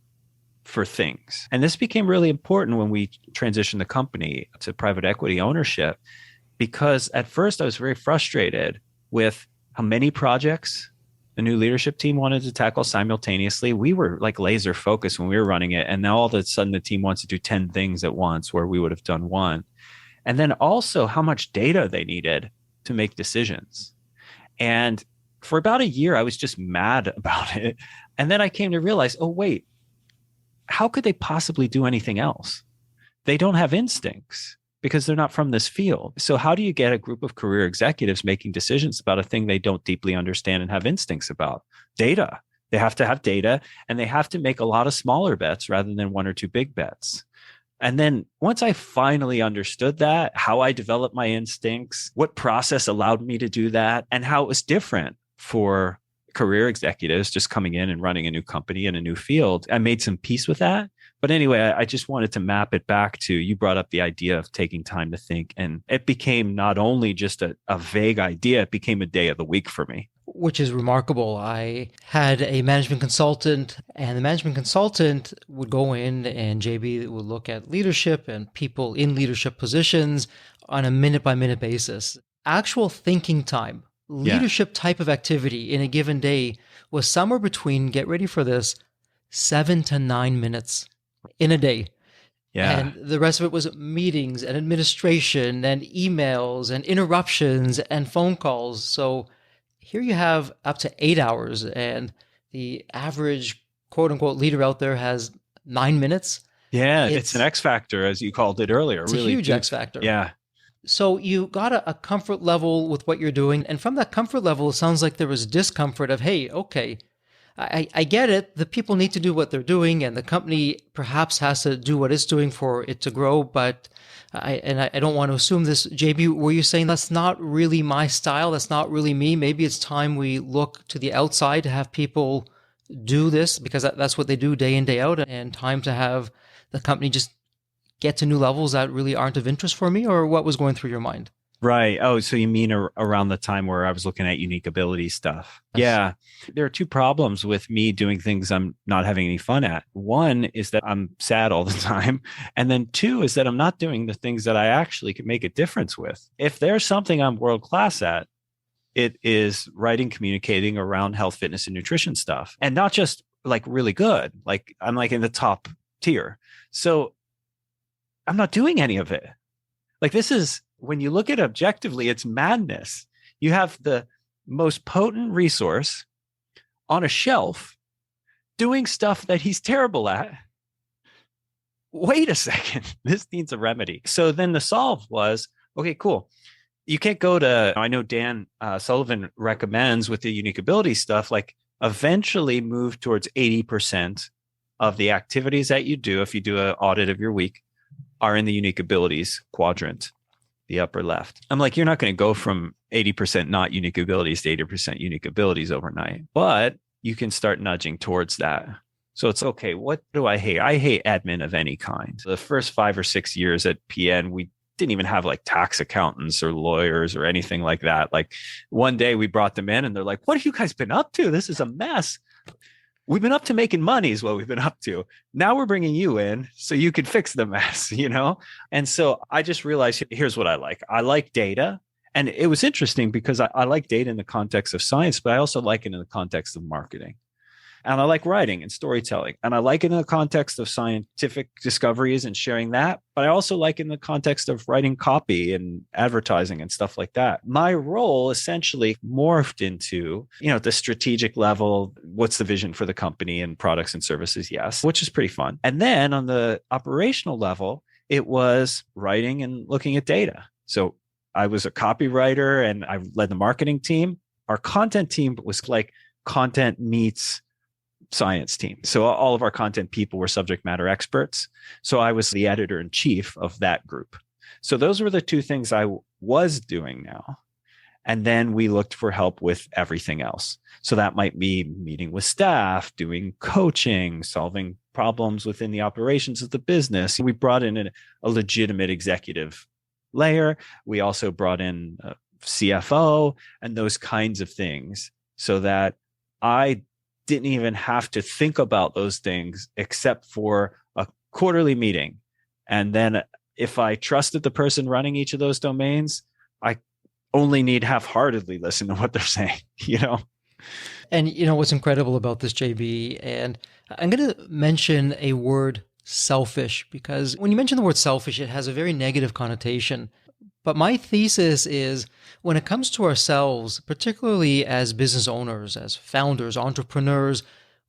for things. And this became really important when we transitioned the company to private equity ownership, because at first I was very frustrated with how many projects the new leadership team wanted to tackle simultaneously. We were like laser focused when we were running it. And now all of a sudden the team wants to do 10 things at once where we would have done one. And then also how much data they needed to make decisions. And for about a year, I was just mad about it. And then I came to realize, oh, wait, how could they possibly do anything else? They don't have instincts because they're not from this field. So how do you get a group of career executives making decisions about a thing they don't deeply understand and have instincts about? Data. They have to have data, and they have to make a lot of smaller bets rather than one or two big bets. And then once I finally understood that, how I developed my instincts, what process allowed me to do that, and how it was different for career executives just coming in and running a new company in a new field, I made some peace with that. But anyway, I just wanted to map it back to, you brought up the idea of taking time to think. And it became not only just a vague idea, it became a day of the week for me. Which is remarkable. I had a management consultant, and the management consultant would go in, and JB would look at leadership and people in leadership positions on a minute-by-minute basis. Actual thinking time, leadership type of activity in a given day was somewhere between, get ready for this, 7 to 9 minutes in a day. Yeah. And the rest of it was meetings and administration and emails and interruptions and phone calls. So here you have up to 8 hours, and the average quote unquote leader out there has 9 minutes. Yeah, it's an X factor, as you called it earlier. It's really a huge X factor. Yeah. So you got a comfort level with what you're doing. And from that comfort level, it sounds like there was discomfort of, hey, okay, I get it. The people need to do what they're doing, and the company perhaps has to do what it's doing for it to grow. But I don't want to assume this. JB, were you saying that's not really my style? That's not really me. Maybe it's time we look to the outside to have people do this, because that's what they do day in, day out, and time to have the company just get to new levels that really aren't of interest for me? Or what was going through your mind? Right. Oh, so you mean around the time where I was looking at unique ability stuff? Yes. Yeah. There are two problems with me doing things I'm not having any fun at. One is that I'm sad all the time. And then two is that I'm not doing the things that I actually can make a difference with. If there's something I'm world class at, it is writing, communicating around health, fitness, and nutrition stuff. And not just like really good. Like I'm like in the top tier. So I'm not doing any of it. Like this is, when you look at it objectively, it's madness. You have the most potent resource on a shelf doing stuff that he's terrible at. Wait a second, this needs a remedy. So then the solve was, okay, cool. You can't go to, I know Dan Sullivan recommends with the unique ability stuff, like eventually move towards 80% of the activities that you do, if you do an audit of your week, are in the unique abilities quadrant, the upper left. I'm like, you're not going to go from 80% not unique abilities to 80% unique abilities overnight, but you can start nudging towards that. So it's okay. What do I hate? I hate admin of any kind. The first 5 or 6 years at PN, we didn't even have like tax accountants or lawyers or anything like that. Like one day we brought them in and they're like, what have you guys been up to? This is a mess. We've been up to making money is what we've been up to. Now we're bringing you in so you could fix the mess, you know? And so I just realized, here's what I like. I like data. And it was interesting because I like data in the context of science, but I also like it in the context of marketing. And I like writing and storytelling. And I like it in the context of scientific discoveries and sharing that. But I also like it in the context of writing copy and advertising and stuff like that. My role essentially morphed into, the strategic level, what's the vision for the company and products and services? Yes, which is pretty fun. And then on the operational level, it was writing and looking at data. So I was a copywriter and I led the marketing team. Our content team was like content meets science team. So all of our content people were subject matter experts. So I was the editor in chief of that group. So those were the two things I was doing now. And then we looked for help with everything else. So that might be meeting with staff, doing coaching, solving problems within the operations of the business. We brought in a legitimate executive layer. We also brought in a CFO and those kinds of things so that I didn't even have to think about those things except for a quarterly meeting. And then if I trusted the person running each of those domains, I only need half-heartedly listen to what they're saying, And what's incredible about this, JB, and I'm going to mention a word, selfish, because when you mention the word selfish, it has a very negative connotation. But my thesis is when it comes to ourselves, particularly as business owners, as founders, entrepreneurs,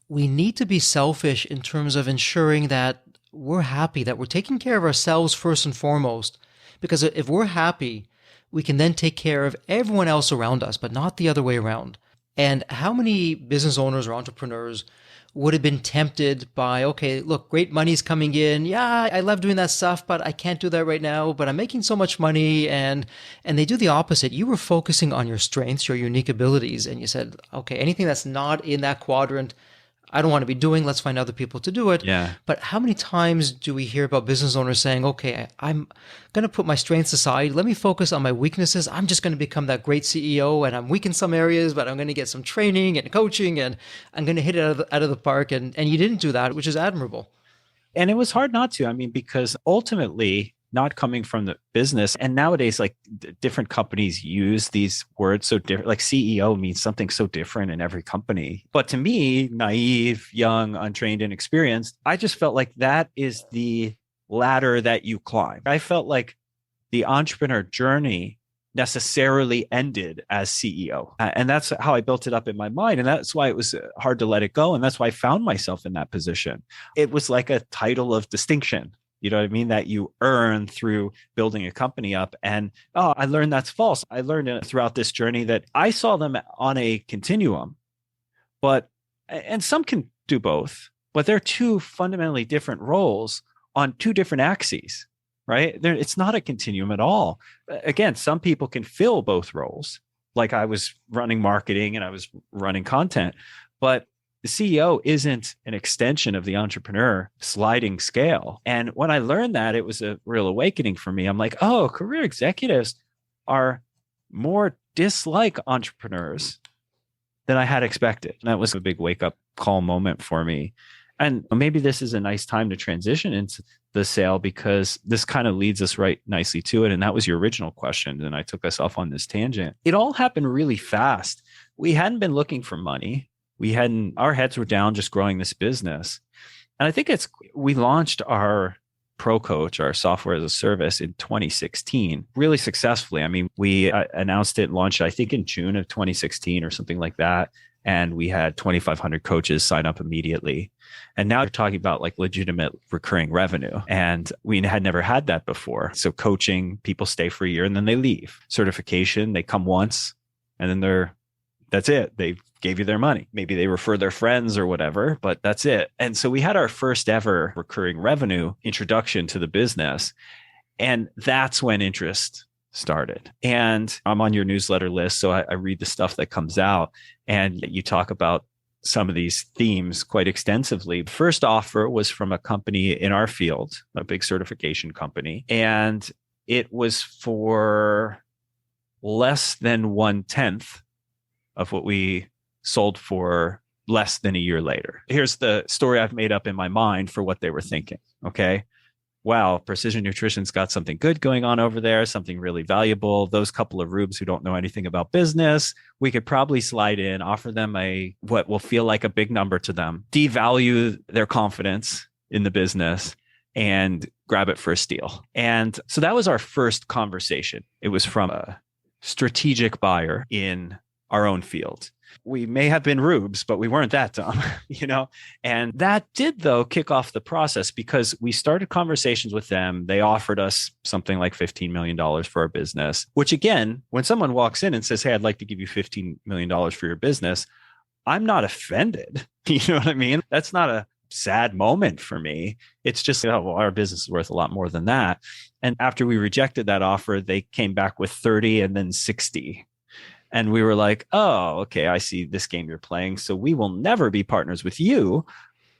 we need to be selfish in terms of ensuring that we're happy, that we're taking care of ourselves first and foremost. Because if we're happy, we can then take care of everyone else around us, but not the other way around. And how many business owners or entrepreneurs would have been tempted by, okay, look, great money's coming in. Yeah, I love doing that stuff, but I can't do that right now, but I'm making so much money. And they do the opposite. You were focusing on your strengths, your unique abilities. And you said, okay, anything that's not in that quadrant, I don't want to be doing. Let's find other people to do it. Yeah. But how many times do we hear about business owners saying, okay, I'm going to put my strengths aside. Let me focus on my weaknesses. I'm just going to become that great CEO and I'm weak in some areas, but I'm going to get some training and coaching and I'm going to hit it out of the park. And you didn't do that, which is admirable. And it was hard not to. I mean, because ultimately, not coming from the business. And nowadays, like different companies use these words so different, like CEO means something so different in every company. But to me, naive, young, untrained, inexperienced, I just felt like that is the ladder that you climb. I felt like the entrepreneur journey necessarily ended as CEO. And that's how I built it up in my mind. And that's why it was hard to let it go. And that's why I found myself in that position. It was like a title of distinction. You know what I mean? That you earn through building a company up. And, I learned that's false. I learned throughout this journey that I saw them on a continuum, and some can do both, but they're two fundamentally different roles on two different axes, right? It's not a continuum at all. Again, some people can fill both roles. Like I was running marketing and I was running content, but the CEO isn't an extension of the entrepreneur sliding scale. And when I learned that, it was a real awakening for me. I'm like, career executives, are more dislike entrepreneurs than I had expected. And that was a big wake up call moment for me. And maybe this is a nice time to transition into the sale, because this kind of leads us right nicely to it. And that was your original question. And I took us off on this tangent. It all happened really fast. We hadn't been looking for money. Our heads were down just growing this business. And I think we launched our Pro Coach, our software as a service, in 2016, really successfully. I mean, we announced it and launched it, I think, in June of 2016 or something like that. And we had 2,500 coaches sign up immediately. And now you're talking about like legitimate recurring revenue. And we had never had that before. So coaching, people stay for a year and then they leave. Certification, they come once and then that's it. They gave you their money. Maybe they refer their friends or whatever, but that's it. And so we had our first ever recurring revenue introduction to the business. And that's when interest started. And I'm on your newsletter list, so I read the stuff that comes out, and you talk about some of these themes quite extensively. First offer was from a company in our field, a big certification company, and it was for less than 1/10 of what we sold for less than a year later. Here's the story I've made up in my mind for what they were thinking. Okay. Wow, Precision Nutrition's got something good going on over there, something really valuable. Those couple of rubes who don't know anything about business, we could probably slide in, offer them what will feel like a big number to them, devalue their confidence in the business, and grab it for a steal. And so that was our first conversation. It was from a strategic buyer in our own field. We may have been rubes, but we weren't that dumb, And that did, though, kick off the process, because we started conversations with them. They offered us something like $15 million for our business, which, again, when someone walks in and says, hey, I'd like to give you $15 million for your business, I'm not offended. You know what I mean? That's not a sad moment for me. It's just, our business is worth a lot more than that. And after we rejected that offer, they came back with 30 and then 60. And we were like, oh, okay, I see this game you're playing. So we will never be partners with you.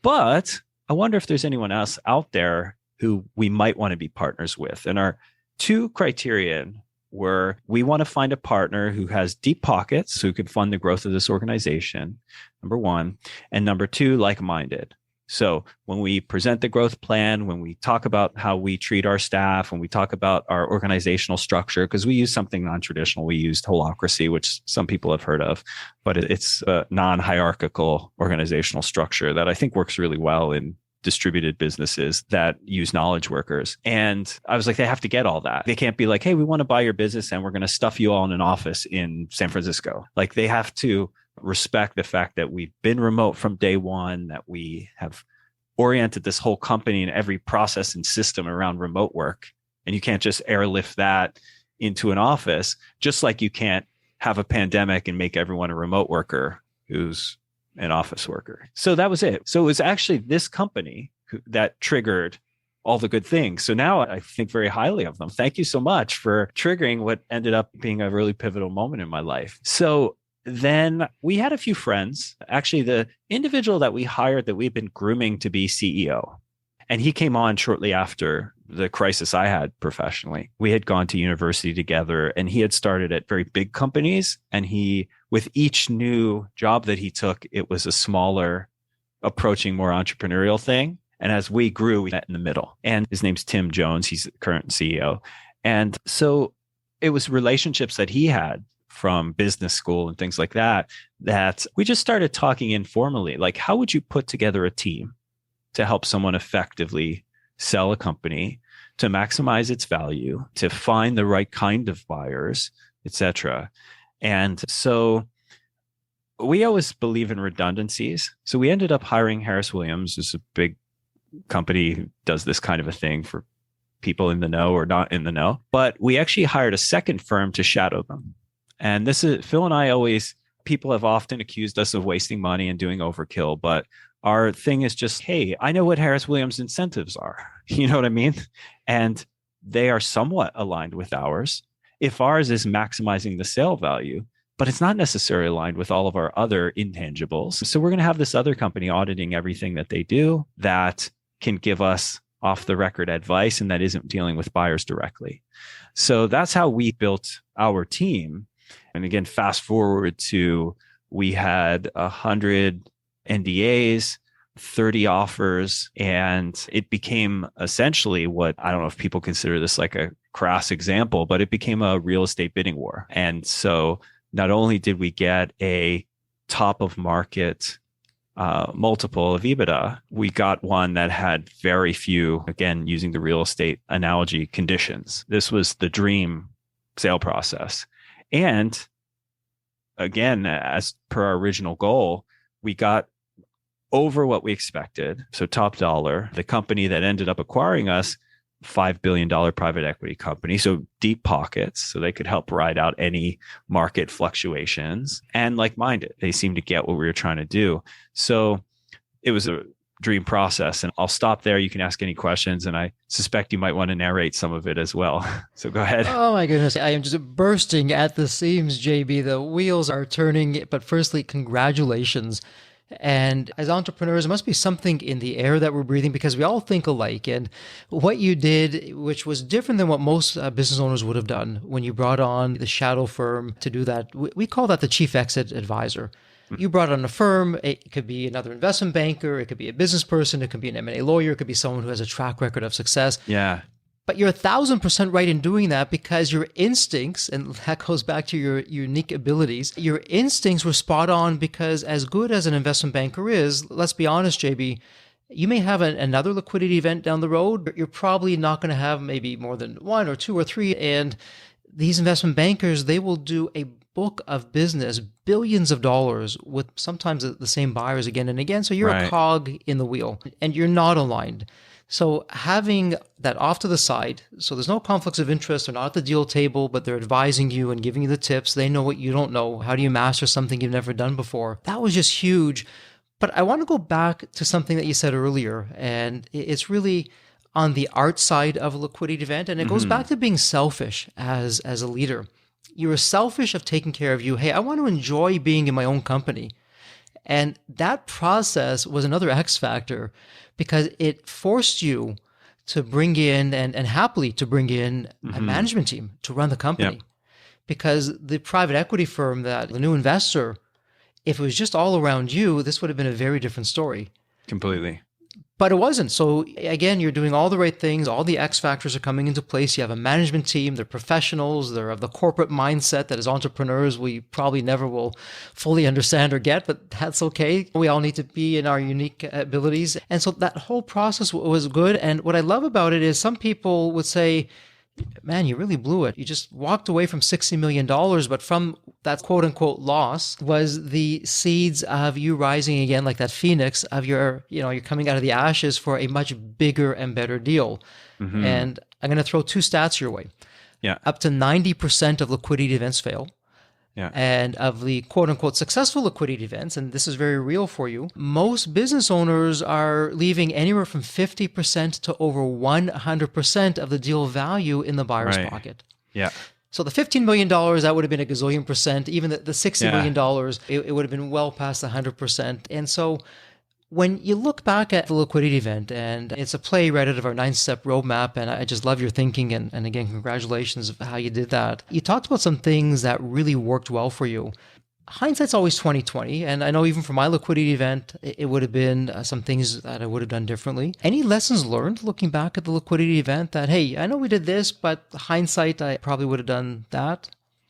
But I wonder if there's anyone else out there who we might want to be partners with. And our two criteria were, we want to find a partner who has deep pockets, who can fund the growth of this organization, number one. And number two, like-minded. So when we present the growth plan, when we talk about how we treat our staff, when we talk about our organizational structure, because we use something non-traditional, we used holacracy, which some people have heard of, but it's a non-hierarchical organizational structure that I think works really well in distributed businesses that use knowledge workers. And I was like, they have to get all that. They can't be like, hey, we want to buy your business and we're going to stuff you all in an office in San Francisco. Like, they have to respect the fact that we've been remote from day one, that we have oriented this whole company and every process and system around remote work. And you can't just airlift that into an office, just like you can't have a pandemic and make everyone a remote worker who's an office worker. So that was it. So it was actually this company that triggered all the good things. So now I think very highly of them. Thank you so much for triggering what ended up being a really pivotal moment in my life. So then we had a few friends. Actually, the individual that we hired that we've been grooming to be CEO, and he came on shortly after the crisis I had professionally. We had gone to university together, and he had started at very big companies. And with each new job that he took, it was a smaller, approaching more entrepreneurial thing. And as we grew, we met in the middle. And his name's Tim Jones. He's the current CEO. And so it was relationships that he had from business school and things like that we just started talking informally. Like, how would you put together a team to help someone effectively sell a company, to maximize its value, to find the right kind of buyers, etc. And so we always believe in redundancies. So we ended up hiring Harris Williams, who's a big company who does this kind of a thing for people in the know or not in the know. But we actually hired a second firm to shadow them. And this is, Phil and I people have often accused us of wasting money and doing overkill, but our thing is just, hey, I know what Harris Williams' incentives are. You know what I mean? And they are somewhat aligned with ours. If ours is maximizing the sale value, but it's not necessarily aligned with all of our other intangibles. So we're going to have this other company auditing everything that they do that can give us off the record advice and that isn't dealing with buyers directly. So that's how we built our team. And again, fast forward to we had 100 NDAs, 30 offers, and it became essentially what, I don't know if people consider this like a crass example, but it became a real estate bidding war. And so not only did we get a top of market multiple of EBITDA, we got one that had very few, again, using the real estate analogy, conditions. This was the dream sale process. And again, as per our original goal, we got over what we expected. So top dollar, the company that ended up acquiring us, $5 billion private equity company. So deep pockets, so they could help ride out any market fluctuations, and like-minded. They seemed to get what we were trying to do. So it was a dream process. And I'll stop there. You can ask any questions. And I suspect you might want to narrate some of it as well. So go ahead. Oh my goodness. I am just bursting at the seams, JB. The wheels are turning. But firstly, congratulations. And as entrepreneurs, there must be something in the air that we're breathing because we all think alike. And what you did, which was different than what most business owners would have done when you brought on the shadow firm to do that, we call that the chief exit advisor. You brought on a firm. It could be another investment banker. It could be a business person. It could be an M&A lawyer. It could be someone who has a track record of success. Yeah. But you're 1,000% right in doing that because your instincts, and that goes back to your unique abilities, your instincts were spot on because as good as an investment banker is, let's be honest, JB, you may have another liquidity event down the road, but you're probably not going to have maybe more than one or two or three. And these investment bankers, they will do a book of business, billions of dollars with sometimes the same buyers again and again. So you're a cog in the wheel and you're not aligned. So having that off to the side, so there's no conflicts of interest, they're not at the deal table, but they're advising you and giving you the tips. They know what you don't know. How do you master something you've never done before? That was just huge. But I want to go back to something that you said earlier, and it's really on the art side of a liquidity event. And it goes back to being selfish as a leader. You were selfish of taking care of you. Hey, I want to enjoy being in my own company. And that process was another X factor because it forced you to bring in and happily to bring in a management team to run the company. Yep. Because the private equity firm, that the new investor, if it was just all around you, this would have been a very different story. Completely. But it wasn't. So again, you're doing all the right things. All the X factors are coming into place. You have a management team. They're professionals. They're of the corporate mindset that as entrepreneurs, we probably never will fully understand or get, but that's okay. We all need to be in our unique abilities. And so that whole process was good. And what I love about it is some people would say, man, you really blew it. You just walked away from $60 million, but from that quote unquote loss was the seeds of you rising again, like that phoenix of you're coming out of the ashes for a much bigger and better deal. And I'm going to throw two stats your way. Yeah. Up to 90% of liquidity events fail. Yeah. And of the quote unquote successful liquidity events, and this is very real for you, most business owners are leaving anywhere from 50% to over 100% of the deal value in the buyer's pocket. Yeah. So the $15 million, that would have been a gazillion percent. Even the $60 million, it would have been well past 100%. And so when you look back at the liquidity event, and it's a play right out of our 9-step roadmap, and I just love your thinking, and again, congratulations of how you did that. You talked about some things that really worked well for you. Hindsight's always 20/20, and I know even for my liquidity event, it would have been some things that I would have done differently. Any lessons learned looking back at the liquidity event that, hey, I know we did this, but hindsight, I probably would have done that?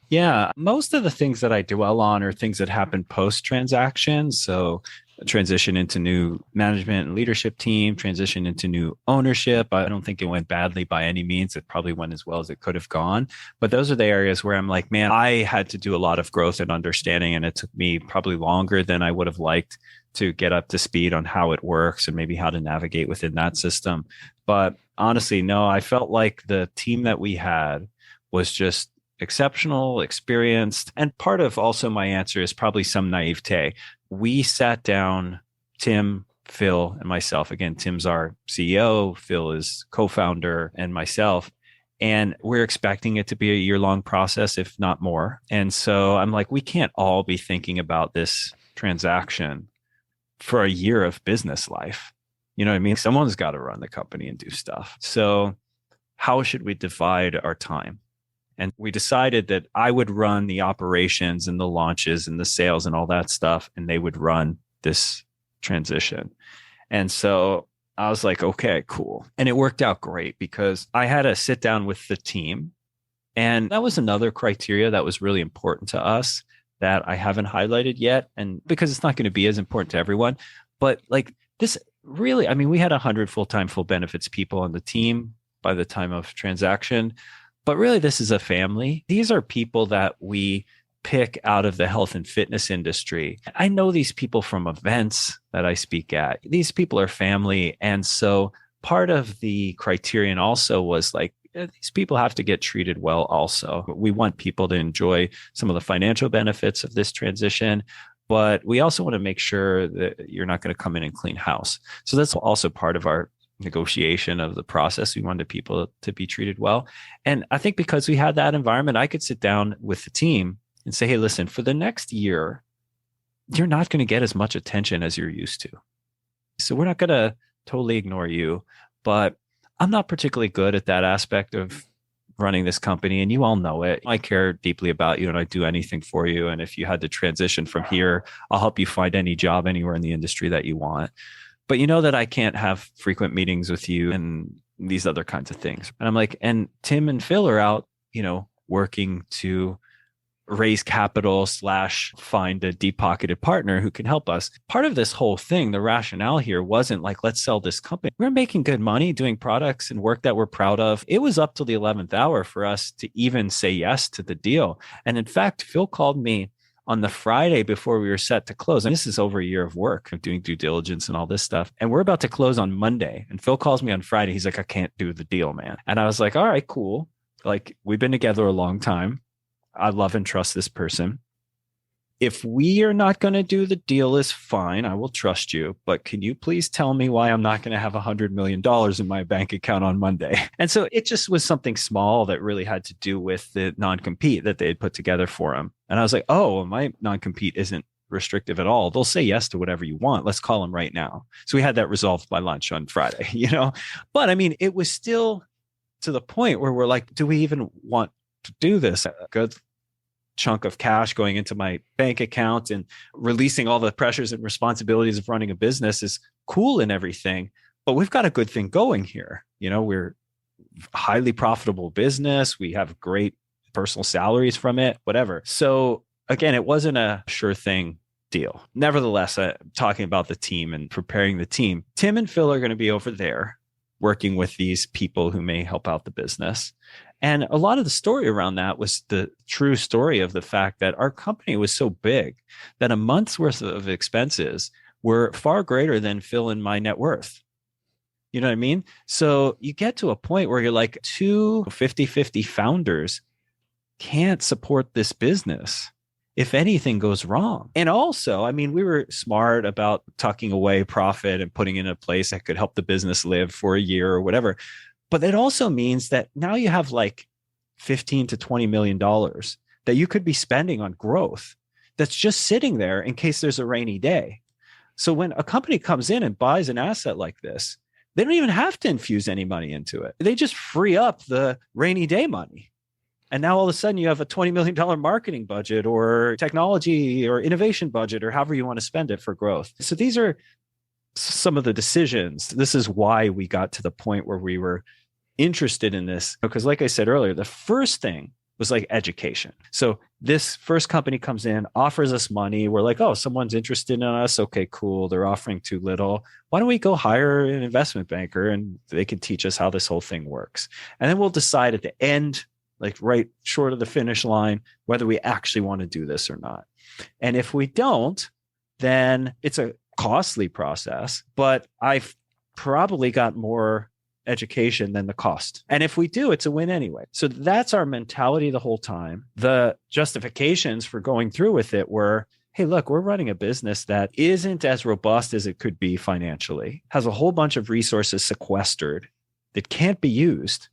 Yeah, most of the things that I dwell on are things that happen post-transaction. So transition into new management and leadership team, transition into new ownership. I don't think it went badly by any means. It probably went as well as it could have gone. But those are the areas where I'm like, man, I had to do a lot of growth and understanding, and it took me probably longer than I would have liked to get up to speed on how it works and maybe how to navigate within that system. But honestly, no, I felt like the team that we had was just exceptional, experienced. And part of also my answer is probably some naivete. We sat down, Tim, Phil, and myself. Again, Tim's our CEO, Phil is co-founder, and myself. And we're expecting it to be a year-long process, if not more. And so I'm like, we can't all be thinking about this transaction for a year of business life. You know what I mean? Someone's got to run the company and do stuff. So how should we divide our time? And we decided that I would run the operations and the launches and the sales and all that stuff, and they would run this transition. And so I was like, okay, cool. And it worked out great because I had to sit down with the team. And that was another criteria that was really important to us that I haven't highlighted yet. And because it's not going to be as important to everyone, but like this really, I mean, we had 100 full-time, full benefits people on the team by the time of transaction. But really, this is a family. These are people that we pick out of the health and fitness industry. I know these people from events that I speak at. These people are family. And so part of the criterion also was like, these people have to get treated well also. We want people to enjoy some of the financial benefits of this transition, but we also want to make sure that you're not going to come in and clean house. So that's also part of our negotiation of the process. We wanted people to be treated well. And I think because we had that environment, I could sit down with the team and say, hey, listen, for the next year, you're not going to get as much attention as you're used to. So we're not going to totally ignore you, but I'm not particularly good at that aspect of running this company. And you all know it. I care deeply about you and I do anything for you. And if you had to transition from here, I'll help you find any job anywhere in the industry that you want. But you know that I can't have frequent meetings with you and these other kinds of things. And I'm like, and Tim and Phil are out, working to raise capital / find a deep-pocketed partner who can help us. Part of this whole thing, the rationale here wasn't like, let's sell this company. We're making good money doing products and work that we're proud of. It was up till the 11th hour for us to even say yes to the deal. And in fact, Phil called me on the Friday before we were set to close. And this is over a year of work of doing due diligence and all this stuff. And we're about to close on Monday. And Phil calls me on Friday. He's like, I can't do the deal, man. And I was like, all right, cool. Like, we've been together a long time. I love and trust this person. If we are not going to do the deal, is fine. I will trust you. But can you please tell me why I'm not going to have $100 million in my bank account on Monday? And so it just was something small that really had to do with the non-compete that they had put together for him. And I was like, oh, well, my non-compete isn't restrictive at all. They'll say yes to whatever you want. Let's call them right now. So we had that resolved by lunch on Friday, But I mean, it was still to the point where we're like, do we even want to do this? A good chunk of cash going into my bank account and releasing all the pressures and responsibilities of running a business is cool and everything, but we've got a good thing going here. We're a highly profitable business. We have great personal salaries from it, whatever. So again, it wasn't a sure thing deal. Nevertheless, talking about the team and preparing the team, Tim and Phil are going to be over there working with these people who may help out the business. And a lot of the story around that was the true story of the fact that our company was so big that a month's worth of expenses were far greater than Phil and my net worth. You know what I mean? So you get to a point where you're like, two 50-50 founders can't support this business if anything goes wrong. And also, I mean, we were smart about tucking away profit and putting in a place that could help the business live for a year or whatever. But it also means that now you have like $15 to $20 million that you could be spending on growth that's just sitting there in case there's a rainy day. So when a company comes in and buys an asset like this, they don't even have to infuse any money into it. They just free up the rainy day money. And now all of a sudden you have a $20 million marketing budget or technology or innovation budget or however you want to spend it for growth. So these are some of the decisions. This is why we got to the point where we were interested in this. Because like I said earlier, the first thing was like education. So this first company comes in, offers us money. We're like, oh, someone's interested in us. Okay, cool. They're offering too little. Why don't we go hire an investment banker and they can teach us how this whole thing works? And then we'll decide at the end, like right short of the finish line, whether we actually want to do this or not. And if we don't, then it's a costly process, but I've probably got more education than the cost. And if we do, it's a win anyway. So that's our mentality the whole time. The justifications for going through with it were, hey, look, we're running a business that isn't as robust as it could be financially, has a whole bunch of resources sequestered that can't be used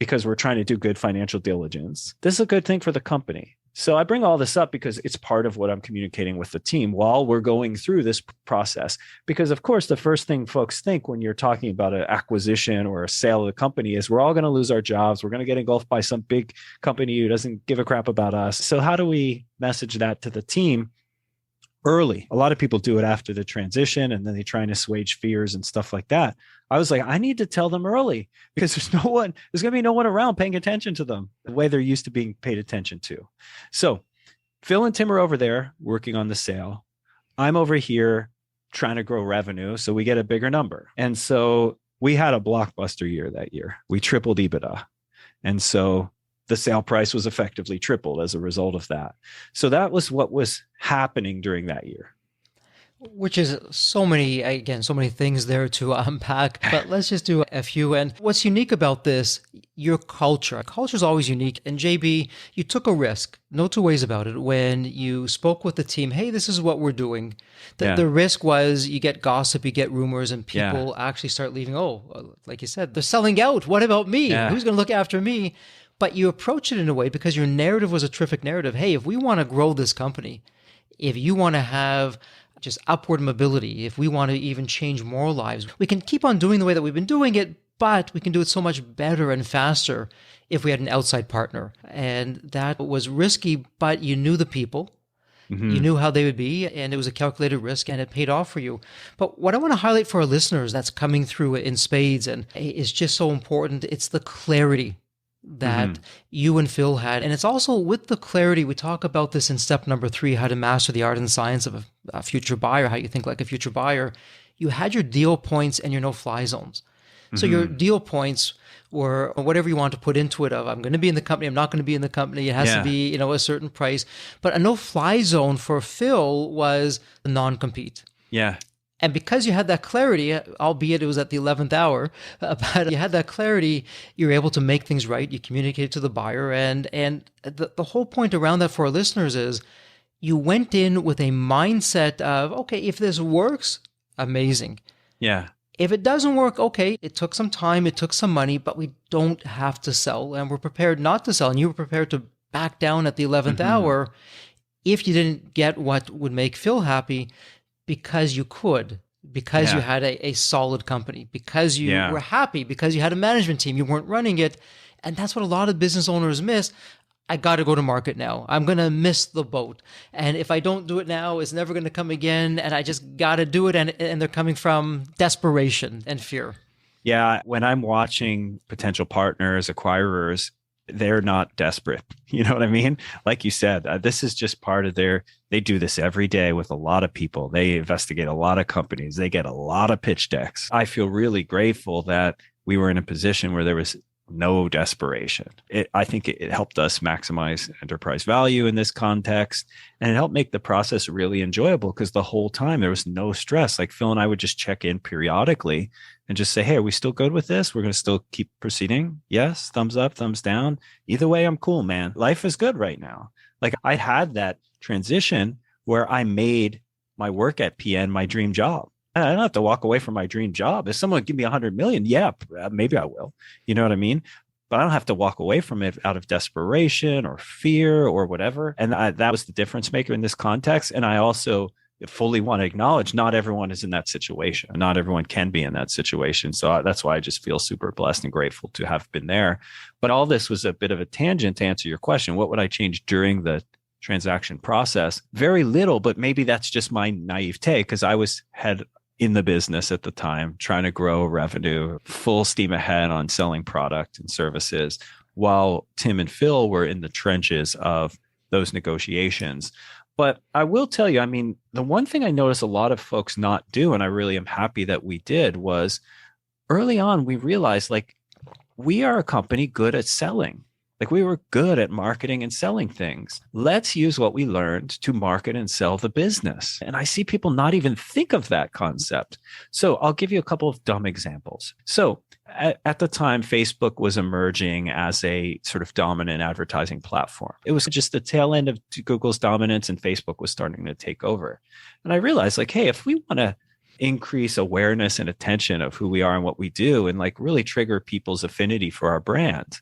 because we're trying to do good financial diligence. This is a good thing for the company. So I bring all this up because it's part of what I'm communicating with the team while we're going through this process. Because of course, the first thing folks think when you're talking about an acquisition or a sale of the company is we're all going to lose our jobs. We're going to get engulfed by some big company who doesn't give a crap about us. So how do we message that to the theam early? A lot of people do it after the transition and then they try and assuage fears and stuff like that. I was like, I need to tell them early because there's going to be no one around paying attention to them the way they're used to being paid attention to. So Phil and Tim are over there working on the sale. I'm over here trying to grow revenue so we get a bigger number. And so we had a blockbuster year that year. We tripled EBITDA. And so the sale price was effectively tripled as a result of that. So that was what was happening during that year. Which is so many things there to unpack, but let's just do a few. And what's unique about this, your culture is always unique. And JB, you took a risk, no two ways about it. When you spoke with the team, hey, this is what we're doing. The risk was you get gossip, you get rumors, and people actually start leaving. Oh, like you said, they're selling out. What about me? Yeah. Who's going to look after me? But you approach it in a way because your narrative was a terrific narrative. Hey, if we want to grow this company, if you want to have just upward mobility, if we want to even change more lives, we can keep on doing the way that we've been doing it, but we can do it so much better and faster if we had an outside partner. And that was risky, but you knew the people. Mm-hmm. You knew how they would be, and it was a calculated risk, and it paid off for you. But what I want to highlight for our listeners that's coming through in spades and is just so important, it's the clarity that you and Phil had. And it's also with the clarity, we talk about this in step number 3, how to master the art and science of a future buyer, how you think like a future buyer. You had your deal points and your no-fly zones. So your deal points were whatever you want to put into it of, I'm going to be in the company, I'm not going to be in the company. It has to be, a certain price. But a no-fly zone for Phil was the non-compete. Yeah. And because you had that clarity, albeit it was at the 11th hour, but you had that clarity, you're able to make things right. You communicate to the buyer. And the whole point around that for our listeners is you went in with a mindset of, okay, if this works, amazing. Yeah. If it doesn't work, okay, it took some time, it took some money, but we don't have to sell. And we're prepared not to sell. And you were prepared to back down at the 11th hour if you didn't get what would make Phil happy, because you could, because you had a solid company, because you were happy, because you had a management team, you weren't running it. And that's what a lot of business owners miss. I got to go to market now. I'm going to miss the boat. And if I don't do it now, it's never going to come again. And I just got to do it. And they're coming from desperation and fear. Yeah. When I'm watching potential partners, acquirers, they're not desperate. You know what I mean? Like you said, this is just part of they do this every day with a lot of people. They investigate a lot of companies. They get a lot of pitch decks. I feel really grateful that we were in a position where there was no desperation. I think it helped us maximize enterprise value in this context, and it helped make the process really enjoyable because the whole time there was no stress. Like Phil and I would just check in periodically and just say, hey, are we still good with this? We're going to still keep proceeding. Yes. Thumbs up, thumbs down. Either way, I'm cool, man. Life is good right now. Like I had that transition where I made my work at PN my dream job. I don't have to walk away from my dream job. If someone give me 100 million, yeah, maybe I will. You know what I mean? But I don't have to walk away from it out of desperation or fear or whatever. And that was the difference maker in this context. And I also fully want to acknowledge not everyone is in that situation. Not everyone can be in that situation. So that's why I just feel super blessed and grateful to have been there. But all this was a bit of a tangent to answer your question. What would I change during the transaction process? Very little, but maybe that's just my naivete because I was head in the business at the time, trying to grow revenue, full steam ahead on selling product and services, while Tim and Phil were in the trenches of those negotiations. But I will tell you, I mean, the one thing I noticed a lot of folks not do, and I really am happy that we did, was early on, we realized like we are a company good at selling. Like we were good at marketing and selling things. Let's use what we learned to market and sell the business. And I see people not even think of that concept. So I'll give you a couple of dumb examples. So at the time, Facebook was emerging as a sort of dominant advertising platform. It was just the tail end of Google's dominance and Facebook was starting to take over. And I realized like, hey, if we want to increase awareness and attention of who we are and what we do and like really trigger people's affinity for our brand,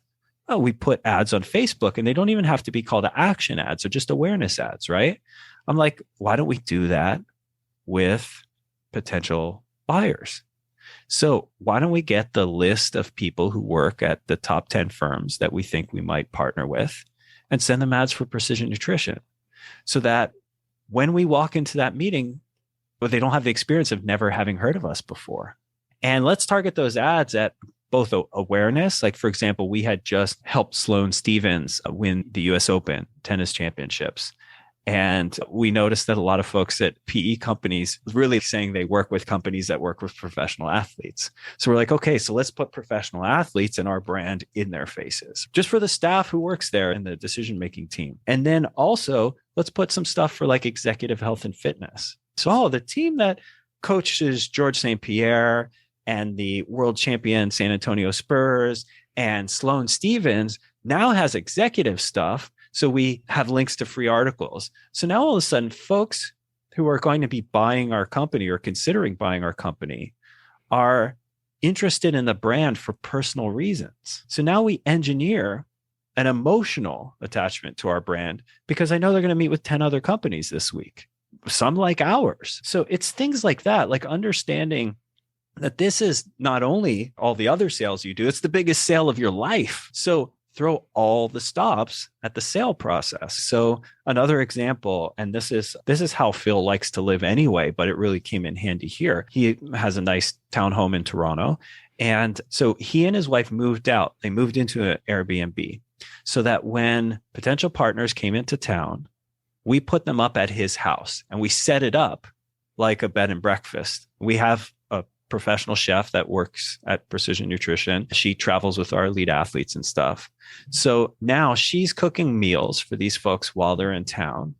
Oh, we put ads on Facebook, and they don't even have to be call to action ads or just awareness ads, right? I'm like, why don't we do that with potential buyers? So why don't we get the list of people who work at the top 10 firms that we think we might partner with and send them ads for precision nutrition, so that when we walk into that meeting, well, they don't have the experience of never having heard of us before. And let's target those ads at both awareness. Like, for example, we had just helped Sloane Stephens win the US Open tennis championships. And we noticed that a lot of folks at PE companies really saying they work with companies that work with professional athletes. So we're like, okay, so let's put professional athletes and our brand in their faces, just for the staff who works there in the decision-making team. And then also let's put some stuff for like executive health and fitness. So the team that coaches Georges St. Pierre and the world champion San Antonio Spurs and Sloane Stephens now has executive stuff. So we have links to free articles. So now all of a sudden, folks who are going to be buying our company or considering buying our company are interested in the brand for personal reasons. So now we engineer an emotional attachment to our brand because I know they're going to meet with 10 other companies this week, some like ours. So it's things like that, like understanding that this is not only all the other sales you do, it's the biggest sale of your life. So throw all the stops at the sale process. So another example, and this is how Phil likes to live anyway, but it really came in handy here. He has a nice townhome in Toronto. And so he and his wife moved out. They moved into an Airbnb so that when potential partners came into town, we put them up at his house and we set it up like a bed and breakfast. We have a professional chef that works at Precision Nutrition. She travels with our elite athletes and stuff. So now she's cooking meals for these folks while they're in town.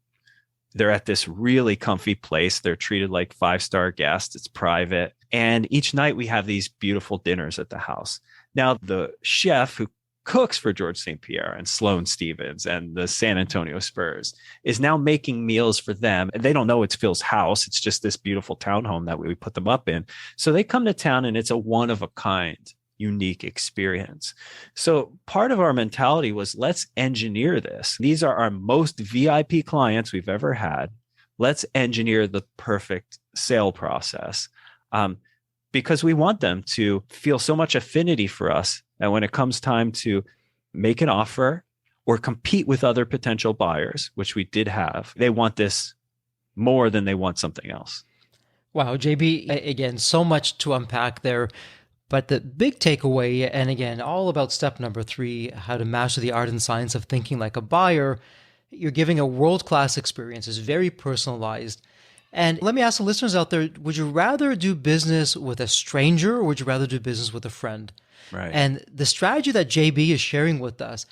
They're at this really comfy place. They're treated like 5-star guests. It's private. And each night we have these beautiful dinners at the house. Now, the chef who cooks for Georges St. Pierre and Sloane Stephens and the San Antonio Spurs is now making meals for them. And they don't know it's Phil's house. It's just this beautiful townhome that we put them up in. So they come to town and it's a one of a kind, unique experience. So part of our mentality was, let's engineer this. These are our most VIP clients we've ever had. Let's engineer the perfect sale process. Because we want them to feel so much affinity for us. And when it comes time to make an offer or compete with other potential buyers, which we did have, they want this more than they want something else. Wow, JB, again, so much to unpack there. But the big takeaway, and again, all about step number 3, how to master the art and science of thinking like a buyer, you're giving a world-class experience. It's very personalized. And let me ask the listeners out there, would you rather do business with a stranger or would you rather do business with a friend? Right. And the strategy that JB is sharing with us,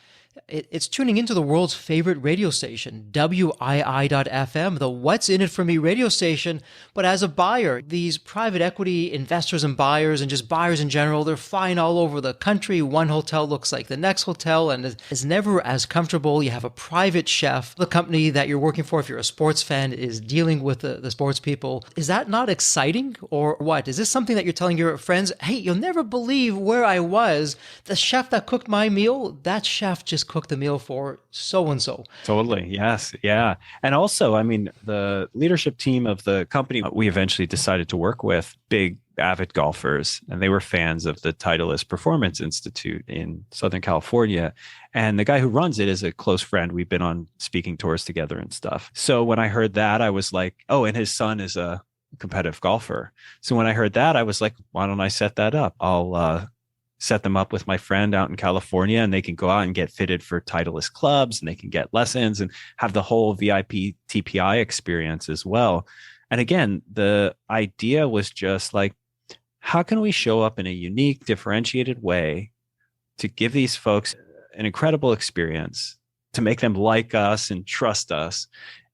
it's tuning into the world's favorite radio station, WII.FM, the What's In It For Me radio station. But as a buyer, these private equity investors and buyers and just buyers in general, they're flying all over the country. One hotel looks like the next hotel and is never as comfortable. You have a private chef. The company that you're working for, if you're a sports fan, is dealing with the sports people. Is that not exciting or what? Is this something that you're telling your friends, hey, you'll never believe where I was. The chef that cooked my meal, that chef just cook the meal for so-and-so. Totally. Yes. Yeah. And also, I mean, the leadership team of the company we eventually decided to work with, big avid golfers, and they were fans of the Titleist Performance Institute in Southern California. And the guy who runs it is a close friend. We've been on speaking tours together and stuff. So when I heard that, I was like, oh, and his son is a competitive golfer. So when I heard that, I was like, why don't I set that up? I'll set them up with my friend out in California, and they can go out and get fitted for Titleist clubs, and they can get lessons and have the whole VIP TPI experience as well. And again, the idea was just like, how can we show up in a unique, differentiated way to give these folks an incredible experience, to make them like us and trust us,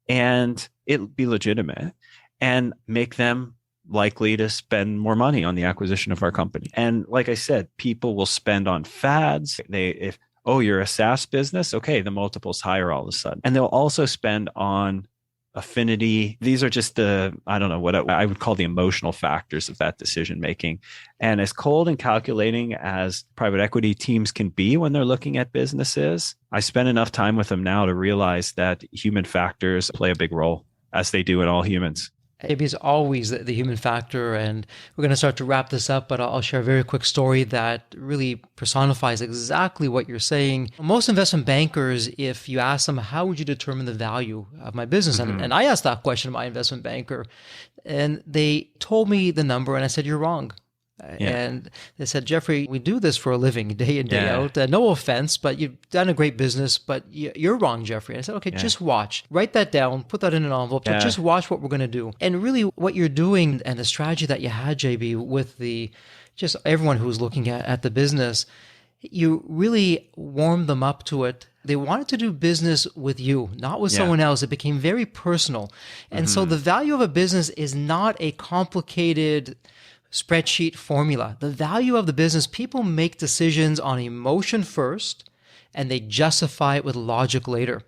and it be legitimate, and make them likely to spend more money on the acquisition of our company. And like I said, people will spend on fads. You're a SaaS business. Okay, the multiple's higher all of a sudden. And they'll also spend on affinity. These are just I don't know what I would call the emotional factors of that decision making. And as cold and calculating as private equity teams can be when they're looking at businesses, I spend enough time with them now to realize that human factors play a big role, as they do in all humans. Maybe it's always the human factor. And we're going to start to wrap this up, but I'll share a very quick story that really personifies exactly what you're saying. Most investment bankers, if you ask them, how would you determine the value of my business? And I asked that question to my investment banker, and they told me the number, and I said, you're wrong. Yeah. And they said, Jeffrey, we do this for a living, day in, day out. No offense, but you've done a great business, but you're wrong, Jeffrey. I said, okay, just watch. Write that down, put that in an envelope, but just watch what we're going to do. And really what you're doing and the strategy that you had, JB, with just everyone who's looking at the business, you really warmed them up to it. They wanted to do business with you, not with someone else. It became very personal. And so the value of a business is not a complicated spreadsheet formula. The value of the business, people make decisions on emotion first, and they justify it with logic later.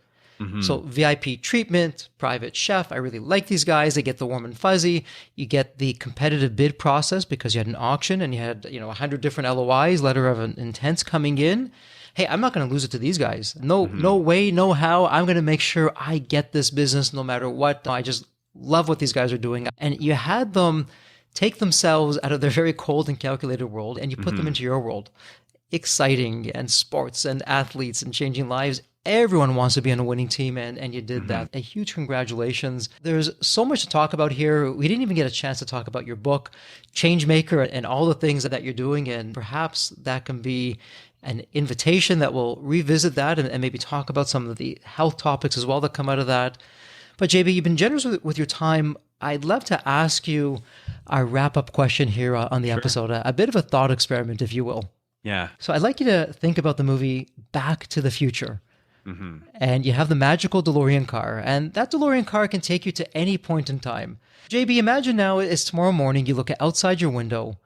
So VIP treatment, private chef, I really like these guys. They get the warm and fuzzy. You get the competitive bid process because you had an auction and you had 100 different LOIs, letter of intents coming in. Hey, I'm not going to lose it to these guys. No way, no how. I'm going to make sure I get this business no matter what. I just love what these guys are doing. And you had them take themselves out of their very cold and calculated world and you put them into your world. Exciting, and sports and athletes and changing lives. Everyone wants to be on a winning team, and you did that. A huge congratulations. There's so much to talk about here. We didn't even get a chance to talk about your book, Changemaker, and all the things that you're doing. And perhaps that can be an invitation that we'll revisit that and maybe talk about some of the health topics as well that come out of that. But JB, you've been generous with your time. I'd love to ask you our wrap-up question here on the episode, a bit of a thought experiment, if you will. Yeah. So I'd like you to think about the movie Back to the Future. And you have the magical DeLorean car, and that DeLorean car can take you to any point in time. JB, imagine now it's tomorrow morning, you look outside your window,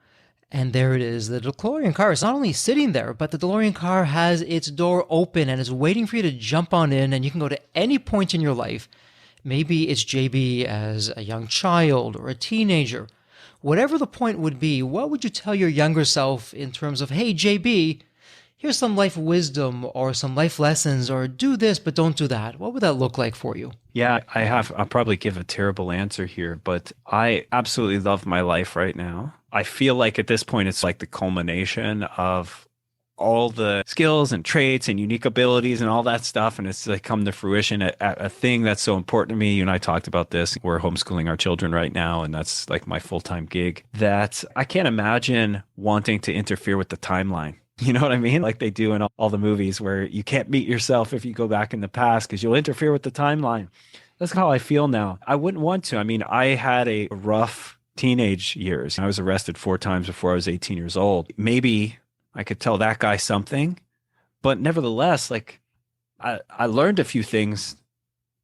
and there it is. The DeLorean car is not only sitting there, but the DeLorean car has its door open and is waiting for you to jump on in, and you can go to any point in your life. Maybe it's JB as a young child or a teenager. Whatever the point would be, what would you tell your younger self in terms of, hey, JB, here's some life wisdom or some life lessons, or do this, but don't do that? What would that look like for you? Yeah, I'll probably give a terrible answer here, but I absolutely love my life right now. I feel like at this point, it's like the culmination of all the skills and traits and unique abilities and all that stuff. And it's like come to fruition at a thing that's so important to me. You and I talked about this. We're homeschooling our children right now. And that's like my full-time gig, that I can't imagine wanting to interfere with the timeline. You know what I mean? Like they do in all the movies where you can't meet yourself if you go back in the past because you'll interfere with the timeline. That's how I feel now. I wouldn't want to. I mean, I had a rough teenage years. I was arrested 4 times before I was 18 years old. Maybe I could tell that guy something, but nevertheless, like I learned a few things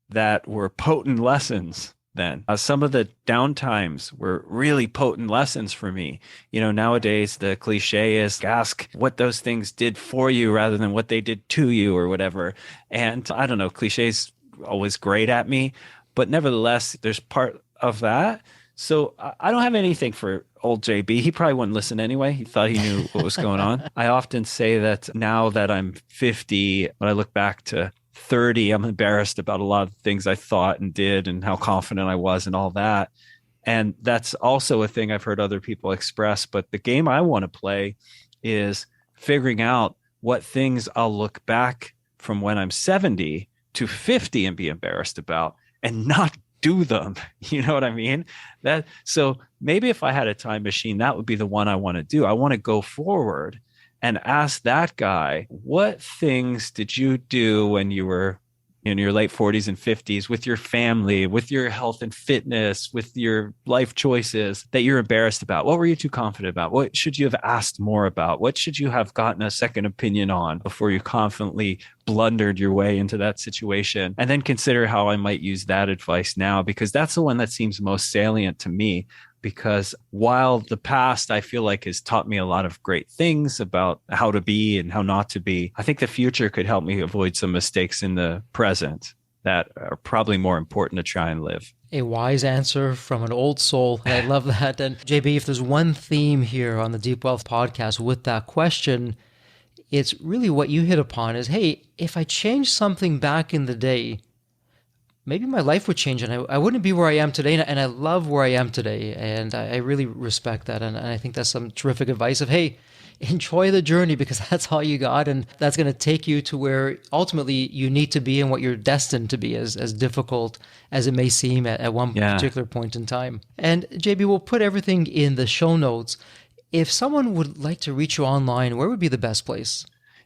that were potent lessons then. Some of the downtimes were really potent lessons for me. You know, nowadays the cliche is ask what those things did for you rather than what they did to you or whatever. And I don't know, cliches always grate at me, but nevertheless, there's part of that. So I don't have anything for old JB. He probably wouldn't listen anyway. He thought he knew what was going on. I often say that now that I'm 50, when I look back to 30, I'm embarrassed about a lot of things I thought and did and how confident I was and all that. And that's also a thing I've heard other people express. But the game I want to play is figuring out what things I'll look back from when I'm 70 to 50 and be embarrassed about and not do them. You know what I mean? So maybe if I had a time machine, that would be the one I want to do. I want to go forward and ask that guy, what things did you do when you were in your late 40s and 50s with your family, with your health and fitness, with your life choices that you're embarrassed about? What were you too confident about? What should you have asked more about? What should you have gotten a second opinion on before you confidently blundered your way into that situation? And then consider how I might use that advice now, because that's the one that seems most salient to me. Because while the past, I feel like, has taught me a lot of great things about how to be and how not to be, I think the future could help me avoid some mistakes in the present. that are probably more important to try and live. A wise answer from an old soul. I love that. And JB, if there's one theme here on the Deep Wealth podcast with that question, it's really what you hit upon is, hey, if I changed something back in the day, maybe my life would change and I wouldn't be where I am today. And I love where I am today. And I really respect that. And I think that's some terrific advice of, hey, enjoy the journey because that's all you got. And that's going to take you to where ultimately you need to be and what you're destined to be, as difficult as it may seem at one particular point in time. And JB, we'll put everything in the show notes. If someone would like to reach you online, where would be the best place?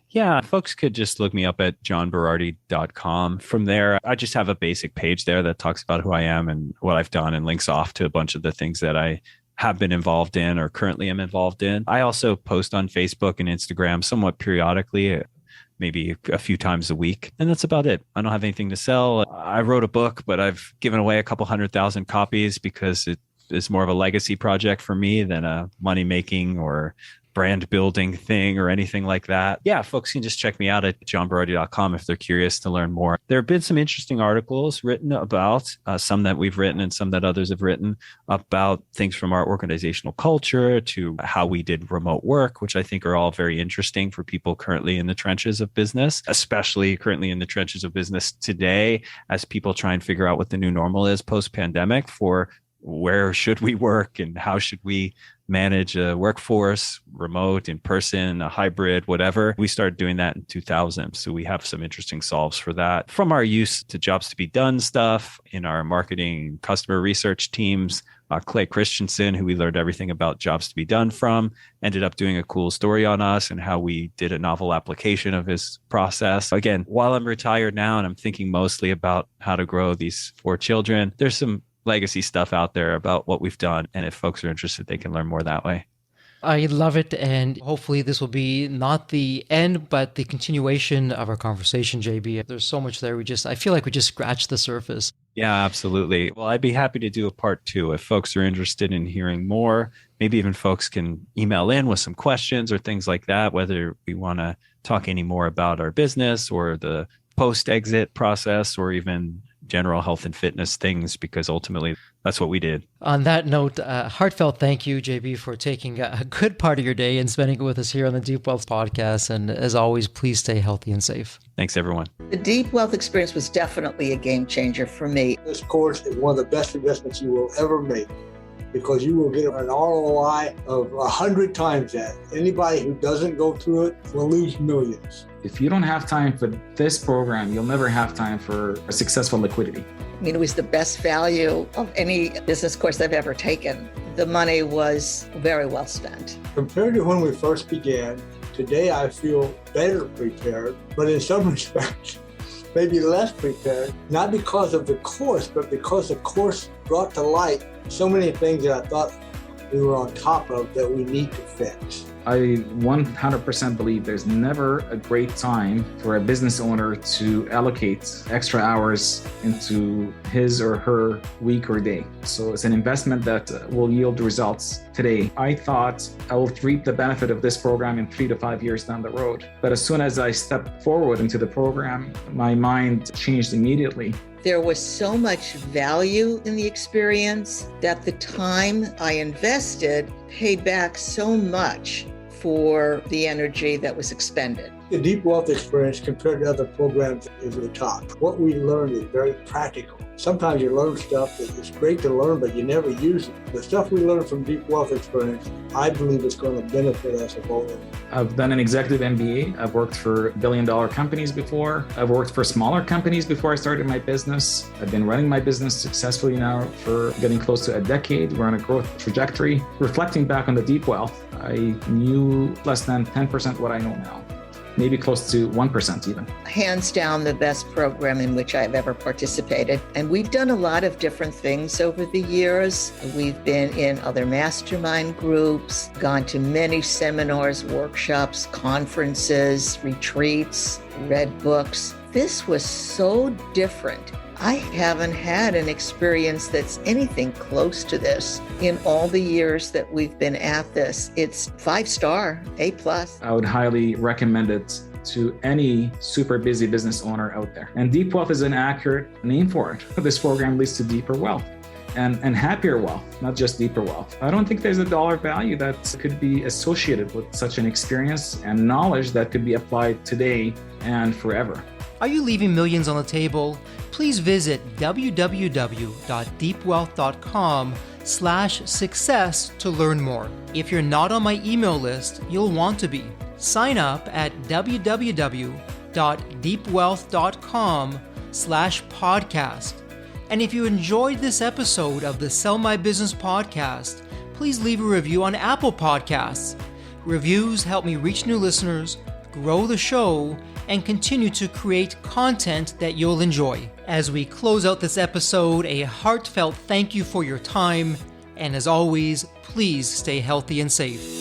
Yeah, folks could just look me up at johnberardi.com. From there, I just have a basic page there that talks about who I am and what I've done and links off to a bunch of the things that I have been involved in or currently am involved in. I also post on Facebook and Instagram somewhat periodically, maybe a few times a week. And that's about it. I don't have anything to sell. I wrote a book, but I've given away a couple 100,000 copies because it is more of a legacy project for me than a money-making or brand building thing or anything like that. Yeah, folks can just check me out at johnberardi.com if they're curious to learn more. There have been some interesting articles written about, some that we've written and some that others have written about things from our organizational culture to how we did remote work, which I think are all very interesting for people currently in the trenches of business, especially currently in the trenches of business today, as people try and figure out what the new normal is post-pandemic for where should we work and how should we manage a workforce, remote, in person, a hybrid, whatever. We started doing that in 2000. So we have some interesting solves for that. From our use to jobs to be done stuff in our marketing customer research teams, Clay Christensen, who we learned everything about jobs to be done from, ended up doing a cool story on us and how we did a novel application of his process. Again, while I'm retired now and I'm thinking mostly about how to grow these 4 children, there's some legacy stuff out there about what we've done. And if folks are interested, they can learn more that way. I love it. And hopefully this will be not the end, but the continuation of our conversation, JB. There's so much there. I feel like we just scratched the surface. Yeah, absolutely. Well, I'd be happy to do a part 2 if folks are interested in hearing more. Maybe even folks can email in with some questions or things like that, whether we want to talk any more about our business or the post-exit process or even general health and fitness things, because ultimately that's what we did. On that note, heartfelt thank you, JB, for taking a good part of your day and spending it with us here on the Deep Wealth podcast. And as always, please stay healthy and safe. Thanks, everyone. The Deep Wealth experience was definitely a game changer for me. This course is one of the best investments you will ever make, because you will get an ROI of 100 times that. Anybody who doesn't go through it will lose millions. If you don't have time for this program, you'll never have time for a successful liquidity. I mean, it was the best value of any business course I've ever taken. The money was very well spent. Compared to when we first began, today I feel better prepared, but in some respects, maybe less prepared, not because of the course, but because the course brought to light so many things that I thought we were on top of that we need to fix. I 100% believe there's never a great time for a business owner to allocate extra hours into his or her week or day. So it's an investment that will yield results today. I thought I will reap the benefit of this program in 3 to 5 years down the road. But as soon as I stepped forward into the program, my mind changed immediately. There was so much value in the experience that the time I invested paid back so much for the energy that was expended. The Deep Wealth experience compared to other programs is the top. What we learned is very practical. Sometimes you learn stuff that is great to learn, but you never use it. The stuff we learned from Deep Wealth experience, I believe is going to benefit us both. I've done an executive MBA. I've worked for billion-dollar companies before. I've worked for smaller companies before I started my business. I've been running my business successfully now for getting close to a decade. We're on a growth trajectory. Reflecting back on the Deep Wealth, I knew less than 10% what I know now. Maybe close to 1% even. Hands down the best program in which I've ever participated. And we've done a lot of different things over the years. We've been in other mastermind groups, gone to many seminars, workshops, conferences, retreats, read books. This was so different. I haven't had an experience that's anything close to this in all the years that we've been at this. It's 5-star, A+. I would highly recommend it to any super busy business owner out there. And deep wealth is an accurate name for it. This program leads to deeper wealth and happier wealth, not just deeper wealth. I don't think there's a dollar value that could be associated with such an experience and knowledge that could be applied today and forever. Are you leaving millions on the table? Please visit www.deepwealth.com/success to learn more. If you're not on my email list, you'll want to be. Sign up at www.deepwealth.com/podcast. And if you enjoyed this episode of the Sell My Business podcast, please leave a review on Apple Podcasts. Reviews help me reach new listeners, grow the show, and continue to create content that you'll enjoy. As we close out this episode, a heartfelt thank you for your time, and as always, please stay healthy and safe.